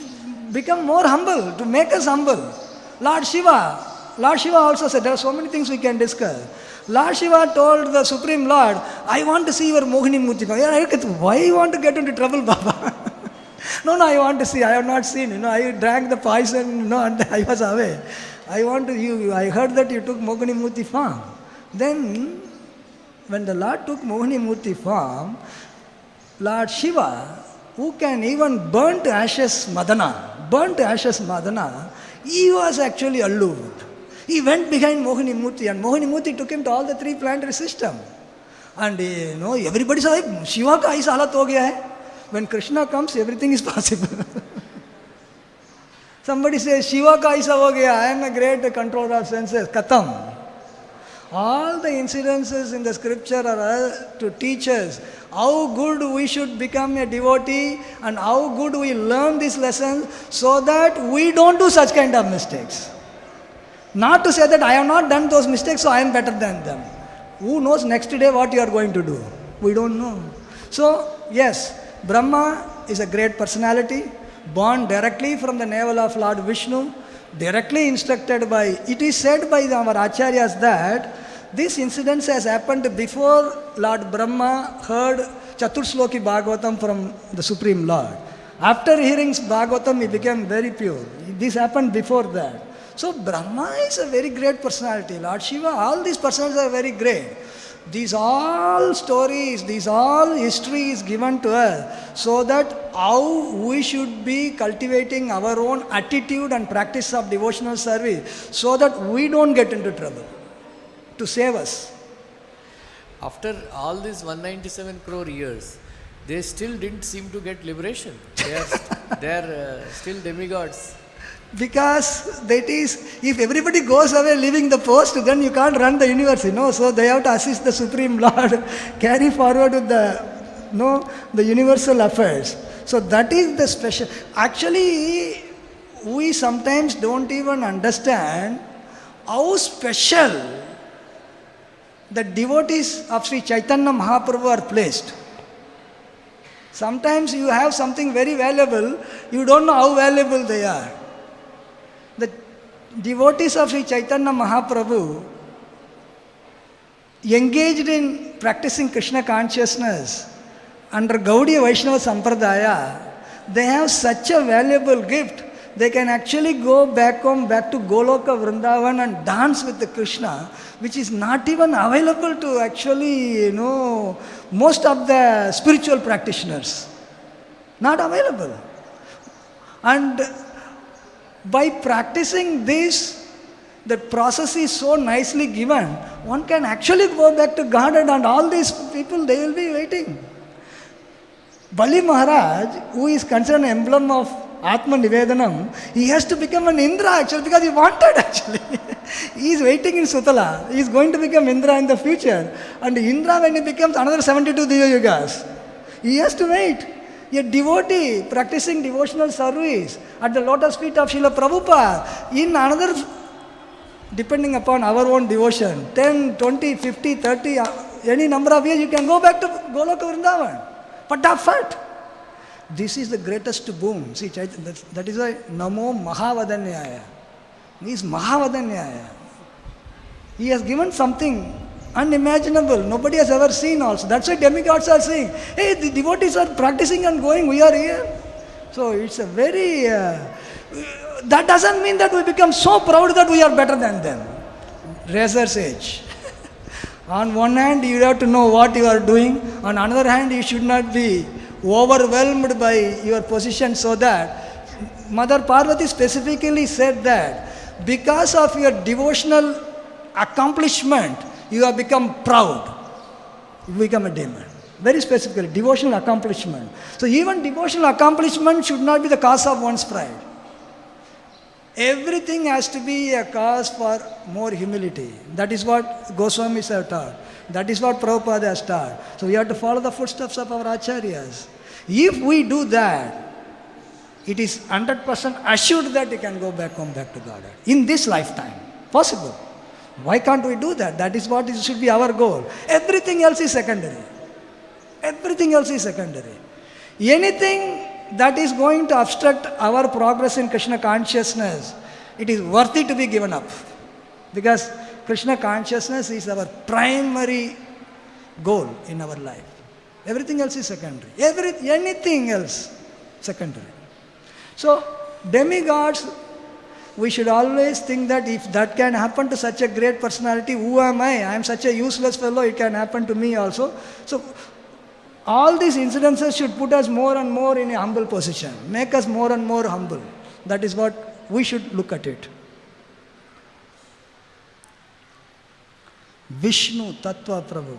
become more humble, to make us humble. Lord Shiva, Lord Shiva also said, there are so many things we can discuss. Lord Shiva told the Supreme Lord, I want to see your Mohini Murti. Why you want to get into trouble, Baba? No, I want to see. I have not seen. I drank the poison, and I was away. I want to, I heard that you took Mohini Murti form. Then, when the Lord took Mohini Murti form, Lord Shiva, who can even burn to ashes Madana, he was actually allured. He went behind Mohini Murti, and Mohini Murti took him to all the three planetary system. And everybody said, like, Shiva ka aisa halat ho gaya hai. When Krishna comes, everything is possible. Somebody says, Shiva ka aisa ho gaya, I am a great controller of senses. Katam. All the incidences in the scripture are to teach us how good we should become a devotee and how good we learn these lessons so that we don't do such kind of mistakes. Not to say that I have not done those mistakes, so I am better than them. Who knows next day what you are going to do? We don't know. So, yes, Brahma is a great personality, born directly from the navel of Lord Vishnu, directly instructed by, it is said by our acharyas that this incident has happened before Lord Brahma heard Chatursloki Bhagavatam from the Supreme Lord. After hearing Bhagavatam, he became very pure. This happened before that. So Brahma is a very great personality. Lord Shiva, all these personalities are very great. These all stories, these all history is given to us so that how we should be cultivating our own attitude and practice of devotional service so that we don't get into trouble, to save us. After all these 197 crore years, they still didn't seem to get liberation. They are still demigods. Because that is, if everybody goes away leaving the post, then you can't run the universe, So they have to assist the Supreme Lord, carry forward with the universal affairs. So that is the special. Actually, we sometimes don't even understand how special the devotees of Sri Chaitanya Mahaprabhu are placed. Sometimes you have something very valuable, you don't know how valuable they are. The devotees of Sri Chaitanya Mahaprabhu engaged in practicing Krishna consciousness under Gaudiya Vaishnava Sampradaya, they have such a valuable gift. They can actually go back home, back to Goloka Vrindavan and dance with the Krishna, which is not even available to actually, most of the spiritual practitioners. Not available. And by practicing this, the process is so nicely given, one can actually go back to Godhead and all these people, they will be waiting. Bali Maharaj, who is considered an emblem of Atma Nivedanam, he has to become an Indra actually because he wanted actually. He is waiting in Sutala. He is going to become Indra in the future. And Indra, when he becomes another 72 Divya Yugas, he has to wait. A devotee practicing devotional service at the lotus feet of Srila Prabhupada, in another, depending upon our own devotion, 10, 20, 50, 30, any number of years, you can go back to Goloka Vrindavan. Patafat. This is the greatest boon. See, that is why Namo Mahavadanyaya. He is Mahavadanyaya. He has given something unimaginable. Nobody has ever seen also. That's why demigods are saying, hey, the devotees are practicing and going, we are here. So it's a very, that doesn't mean that we become so proud that we are better than them. Razor's edge. On one hand, you have to know what you are doing. On another hand, you should not be overwhelmed by your position, so that Mother Parvati specifically said that because of your devotional accomplishment, you have become proud. You become a demon. Very specifically, devotional accomplishment. So even devotional accomplishment should not be the cause of one's pride. Everything has to be a cause for more humility. That is what Goswamis have taught. That is what Prabhupada has taught. So we have to follow the footsteps of our acharyas. If we do that, it is 100% assured that you can go back home, back to God. In this lifetime. Possible. Why can't we do that? That is what should be our goal. Everything else is secondary. Everything else is secondary. Anything that is going to obstruct our progress in Krishna consciousness, it is worthy to be given up. Because Krishna consciousness is our primary goal in our life. Everything else is secondary. Anything else secondary. So demigods, we should always think that if that can happen to such a great personality, who am I? I am such a useless fellow, it can happen to me also. So all these incidences should put us more and more in a humble position, make us more and more humble. That is what we should look at it. Vishnu Tattva Prabhu.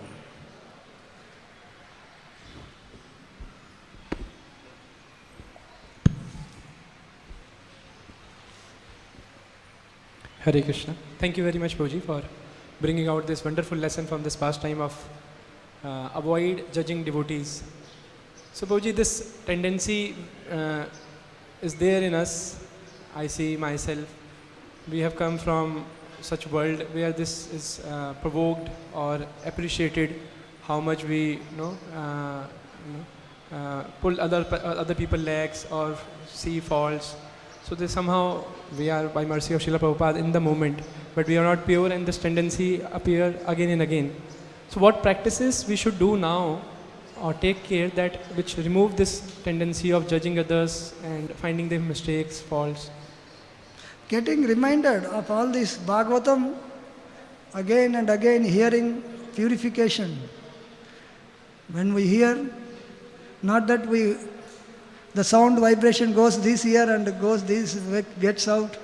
Hare Krishna. Thank you very much, Prabhuji, for bringing out this wonderful lesson from this pastime of avoid judging devotees. So, Prabhuji, this tendency is there in us. I see myself. We have come from such world where this is provoked or appreciated. How much we pull other people's legs or see faults. So this somehow we are, by mercy of Srila Prabhupada, in the moment, but we are not pure, and this tendency appear again and again. So what practices we should do now, or take care that which remove this tendency of judging others and finding their mistakes, faults? Getting reminded of all this Bhagavatam again and again, hearing purification. When we hear, not that the sound vibration goes this ear and goes this, gets out.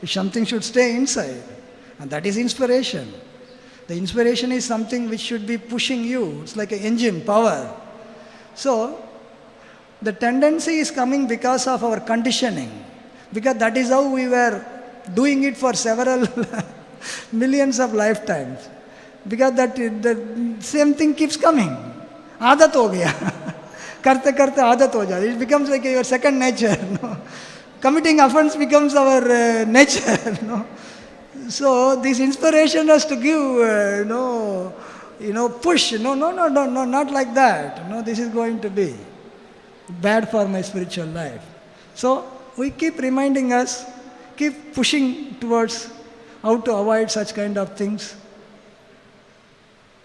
Something should stay inside. And that is inspiration. The inspiration is something which should be pushing you. It's like an engine, power. So, the tendency is coming because of our conditioning. Because that is how we were doing it for several millions of lifetimes. Because the same thing keeps coming. Aadat ho gaya. Karte karte aadat ho jata. It becomes like your second nature. No? Committing offense becomes our nature. No? So this inspiration has to give, push. No, not like that. No, this is going to be bad for my spiritual life. So we keep reminding us, keep pushing towards how to avoid such kind of things.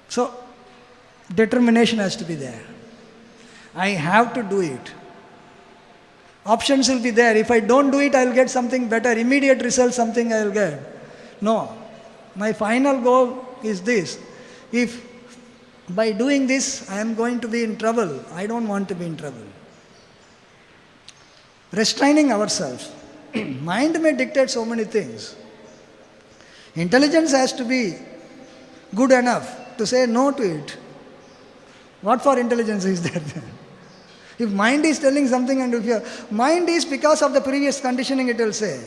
So determination has to be there. I have to do it. Options will be there. If I don't do it, I will get something better. Immediate result, something I will get. No. My final goal is this. If by doing this, I am going to be in trouble, I don't want to be in trouble. Restraining ourselves. Mind may dictate so many things. Intelligence has to be good enough to say no to it. What for intelligence is there then? If mind is telling something and if your mind is because of the previous conditioning, it will say,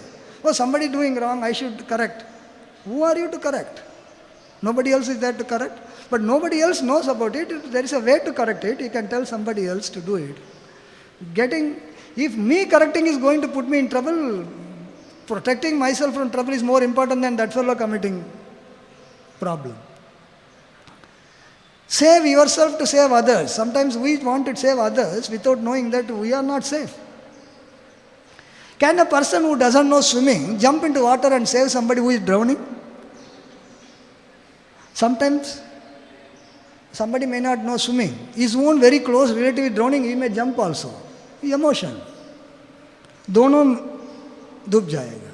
oh, somebody doing wrong, I should correct. Who are you to correct? Nobody else is there to correct. But nobody else knows about it. There is a way to correct it. You can tell somebody else to do it. If me correcting is going to put me in trouble, protecting myself from trouble is more important than that fellow committing problem. Save yourself to save others. Sometimes we want to save others without knowing that we are not safe. Can a person who doesn't know swimming jump into water and save somebody who is drowning? Sometimes somebody may not know swimming. His own very close relative is drowning, he may jump also. Emotion. Dono dub jayega.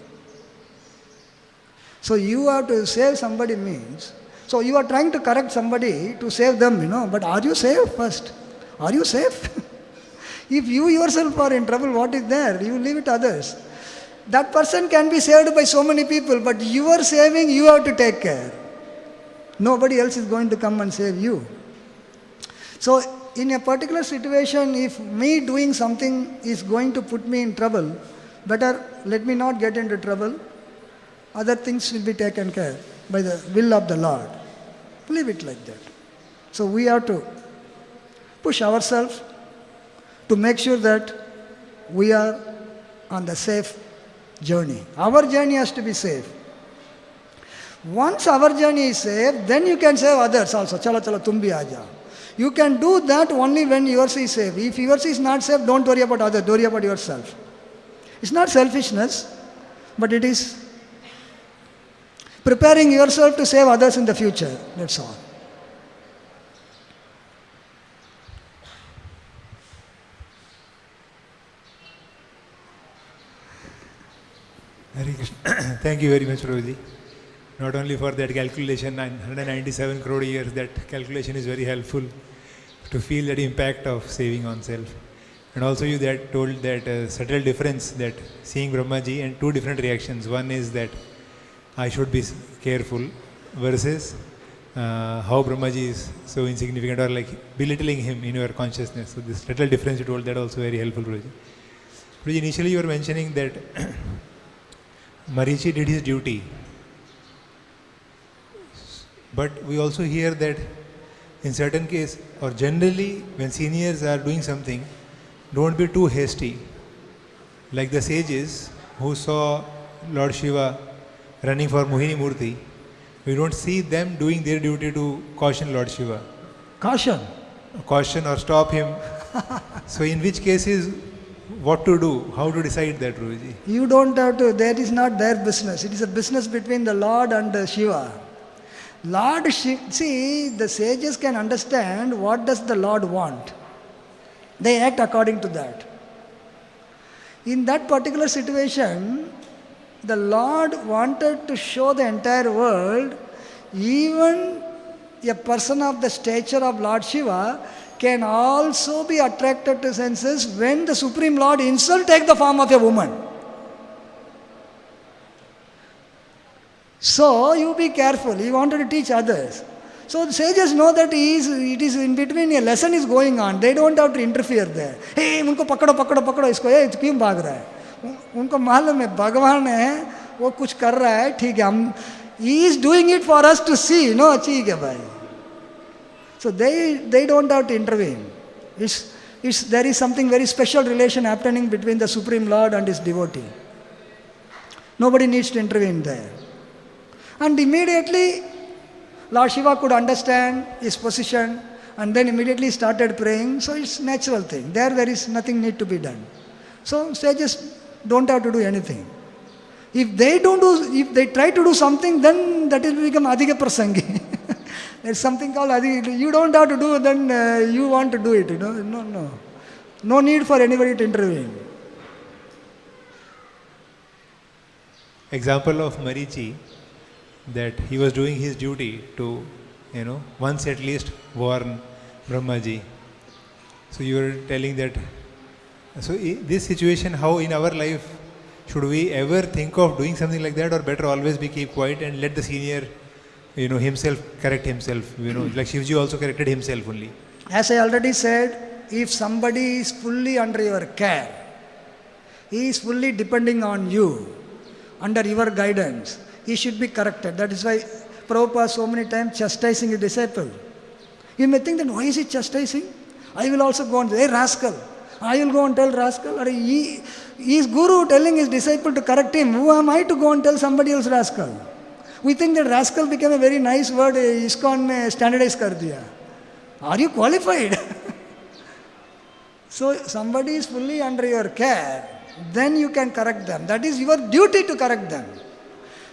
So you have to save somebody means, so you are trying to correct somebody to save them, but are you safe first? Are you safe? If you yourself are in trouble, what is there? You leave it to others. That person can be saved by so many people, but your saving, you have to take care. Nobody else is going to come and save you. So, in a particular situation, if me doing something is going to put me in trouble, better let me not get into trouble. Other things will be taken care by the will of the Lord. Leave it like that. So we have to push ourselves to make sure that we are on the safe journey. Our journey has to be safe. Once our journey is safe, then you can save others also. Chala chala tum bhi aa jao. You can do that only when yours is safe. If yours is not safe, don't worry about others, worry about yourself. It's not selfishness, but it is preparing yourself to save others in the future. That's all. Hare Krishna. Thank you very much, Prabhuji. Not only for that calculation, 197 crore years, that calculation is very helpful to feel that impact of saving oneself. And also you that told that subtle difference, that seeing Brahmaji and two different reactions. One is that I should be careful versus how Brahmaji is so insignificant, or like belittling him in your consciousness. So this subtle difference you told, that also very helpful, Prabhuji. Prabhuji, initially you were mentioning that Marichi did his duty. But we also hear that in certain case, or generally when seniors are doing something, don't be too hasty. Like the sages who saw Lord Shiva running for Mohini Murti, we don't see them doing their duty to caution Lord Shiva. Caution. Caution or stop him. So in which cases, what to do? How to decide that, Guruji? You don't have to, that is not their business. It is a business between the Lord and Shiva. See, the sages can understand what does the Lord want. They act according to that. In that particular situation, the Lord wanted to show the entire world, even a person of the stature of Lord Shiva can also be attracted to senses when the Supreme Lord himself takes the form of a woman. So you be careful. He wanted to teach others. So the sages know that it is in between, a lesson is going on. They don't have to interfere there. Hey, unko pakado isko, hey, kyun bhag raha hai? Unko मालूम है भगवान है, वो कुछ कर रहा है, ठीक है, हम, he is doing it for us to see, no, ठीक है भाई. So they don't have to intervene. There is something very special relation happening between the Supreme Lord and his devotee. Nobody needs to intervene there. And immediately Lord Shiva could understand his position and then immediately started praying. So it's a natural thing. There is nothing need to be done. So sages don't have to do anything. If they try to do something, then that will become Adhika Prasangi. There's something called Adhika. You don't have to do, then you want to do it. No. No need for anybody to intervene. Example of Marichi, that he was doing his duty to, once at least warn Brahmaji. So you were telling that, so this situation, how in our life, should we ever think of doing something like that, or better always be keep quiet and let the senior, himself correct himself, like Shivji also corrected himself only. As I already said, if somebody is fully under your care, he is fully depending on you, under your guidance, he should be corrected. That is why Prabhupada so many times chastising a disciple. You may think that why is he chastising? I will also go and say, hey rascal. I will go and tell rascal. Or he is guru telling his disciple to correct him. Who am I to go and tell somebody else rascal? We think that rascal became a very nice word. ISKCON mein standardized kar diya. Are you qualified? So somebody is fully under your care, then you can correct them. That is your duty to correct them.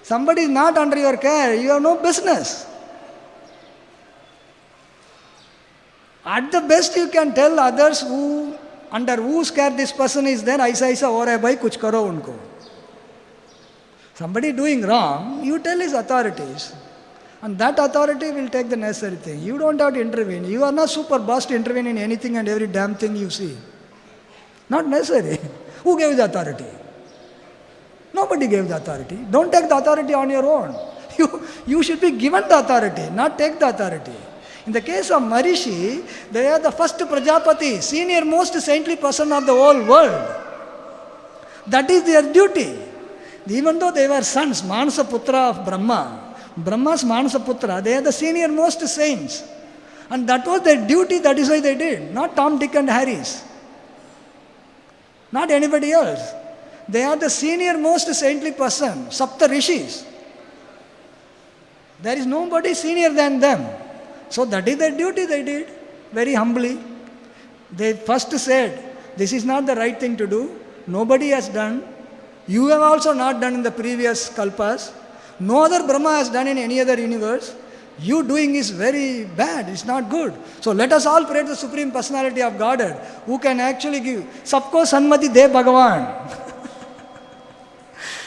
Somebody is not under your care, you have no business. At the best you can tell others under whose care this person is there, aisa ho raha hai bhai, kuch karo unko. Somebody doing wrong, you tell his authorities. And that authority will take the necessary thing. You don't have to intervene. You are not super boss to intervene in anything and every damn thing you see. Not necessary. Who gave the authority? Nobody gave the authority. Don't take the authority on your own. You should be given the authority, not take the authority. In the case of Marishi, they are the first Prajapati, senior most saintly person of the whole world. That is their duty. Even though they were sons, Manasa Putra of Brahma, Brahma's Manasa Putra, they are the senior most saints. And that was their duty, that is why they did. Not Tom, Dick and Harry's. Not anybody else. They are the senior most saintly person, Sapta Rishis. There is nobody senior than them. So that is their duty they did, very humbly. They first said, this is not the right thing to do. Nobody has done. You have also not done in the previous kalpas. No other Brahma has done in any other universe. You doing is very bad, it's not good. So let us all pray to the Supreme Personality of Godhead, who can actually give. Sabko Sanmati De Bhagavan.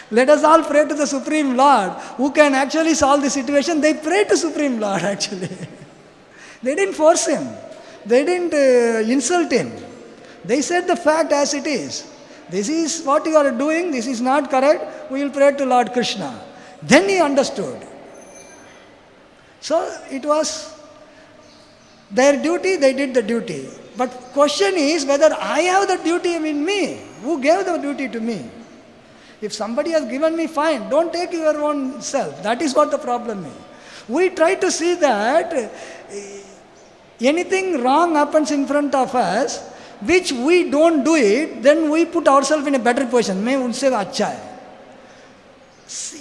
Let us all pray to the Supreme Lord, who can actually solve the situation. They prayed to Supreme Lord actually. They didn't force him. They didn't insult him. They said the fact as it is. This is what you are doing, this is not correct, we will pray to Lord Krishna. Then he understood. So it was their duty, they did the duty. But question is whether I have the duty in me. Who gave the duty to me? If somebody has given me, fine, don't take your own self. That is what the problem is. We try to see that anything wrong happens in front of us, which we don't do it, then we put ourselves in a better position. मैं उनसे अच्छा है.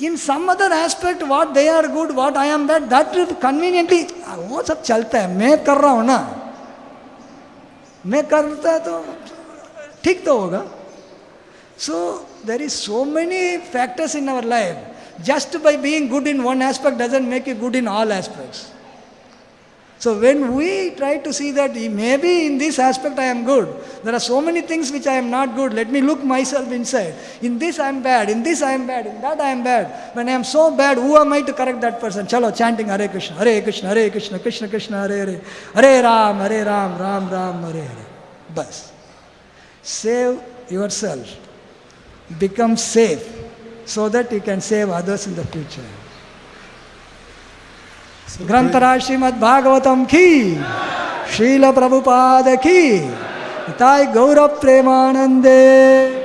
In some other aspect, what they are good, what I am bad, that will conveniently, वो सब चलता है. मैं कर रहा हूँ ना, मैं करता है तो ठीक तो होगा. So there is so many factors in our life. Just by being good in one aspect doesn't make you good in all aspects. So when we try to see that maybe in this aspect I am good, there are so many things which I am not good, let me look myself inside. In this I am bad, in this I am bad, in that I am bad. When I am so bad, who am I to correct that person? Chalo, chanting Hare Krishna, Hare Krishna, Hare Krishna, Krishna Krishna, Hare Hare, Hare Ram, Ram Ram, Hare Hare. Bas. Save yourself. Become safe so that you can save others in the future. ग्रंथराज Shrimad Bhagavatam की, श्रील प्रभुपाद की, निताय गौर प्रेमानंदे.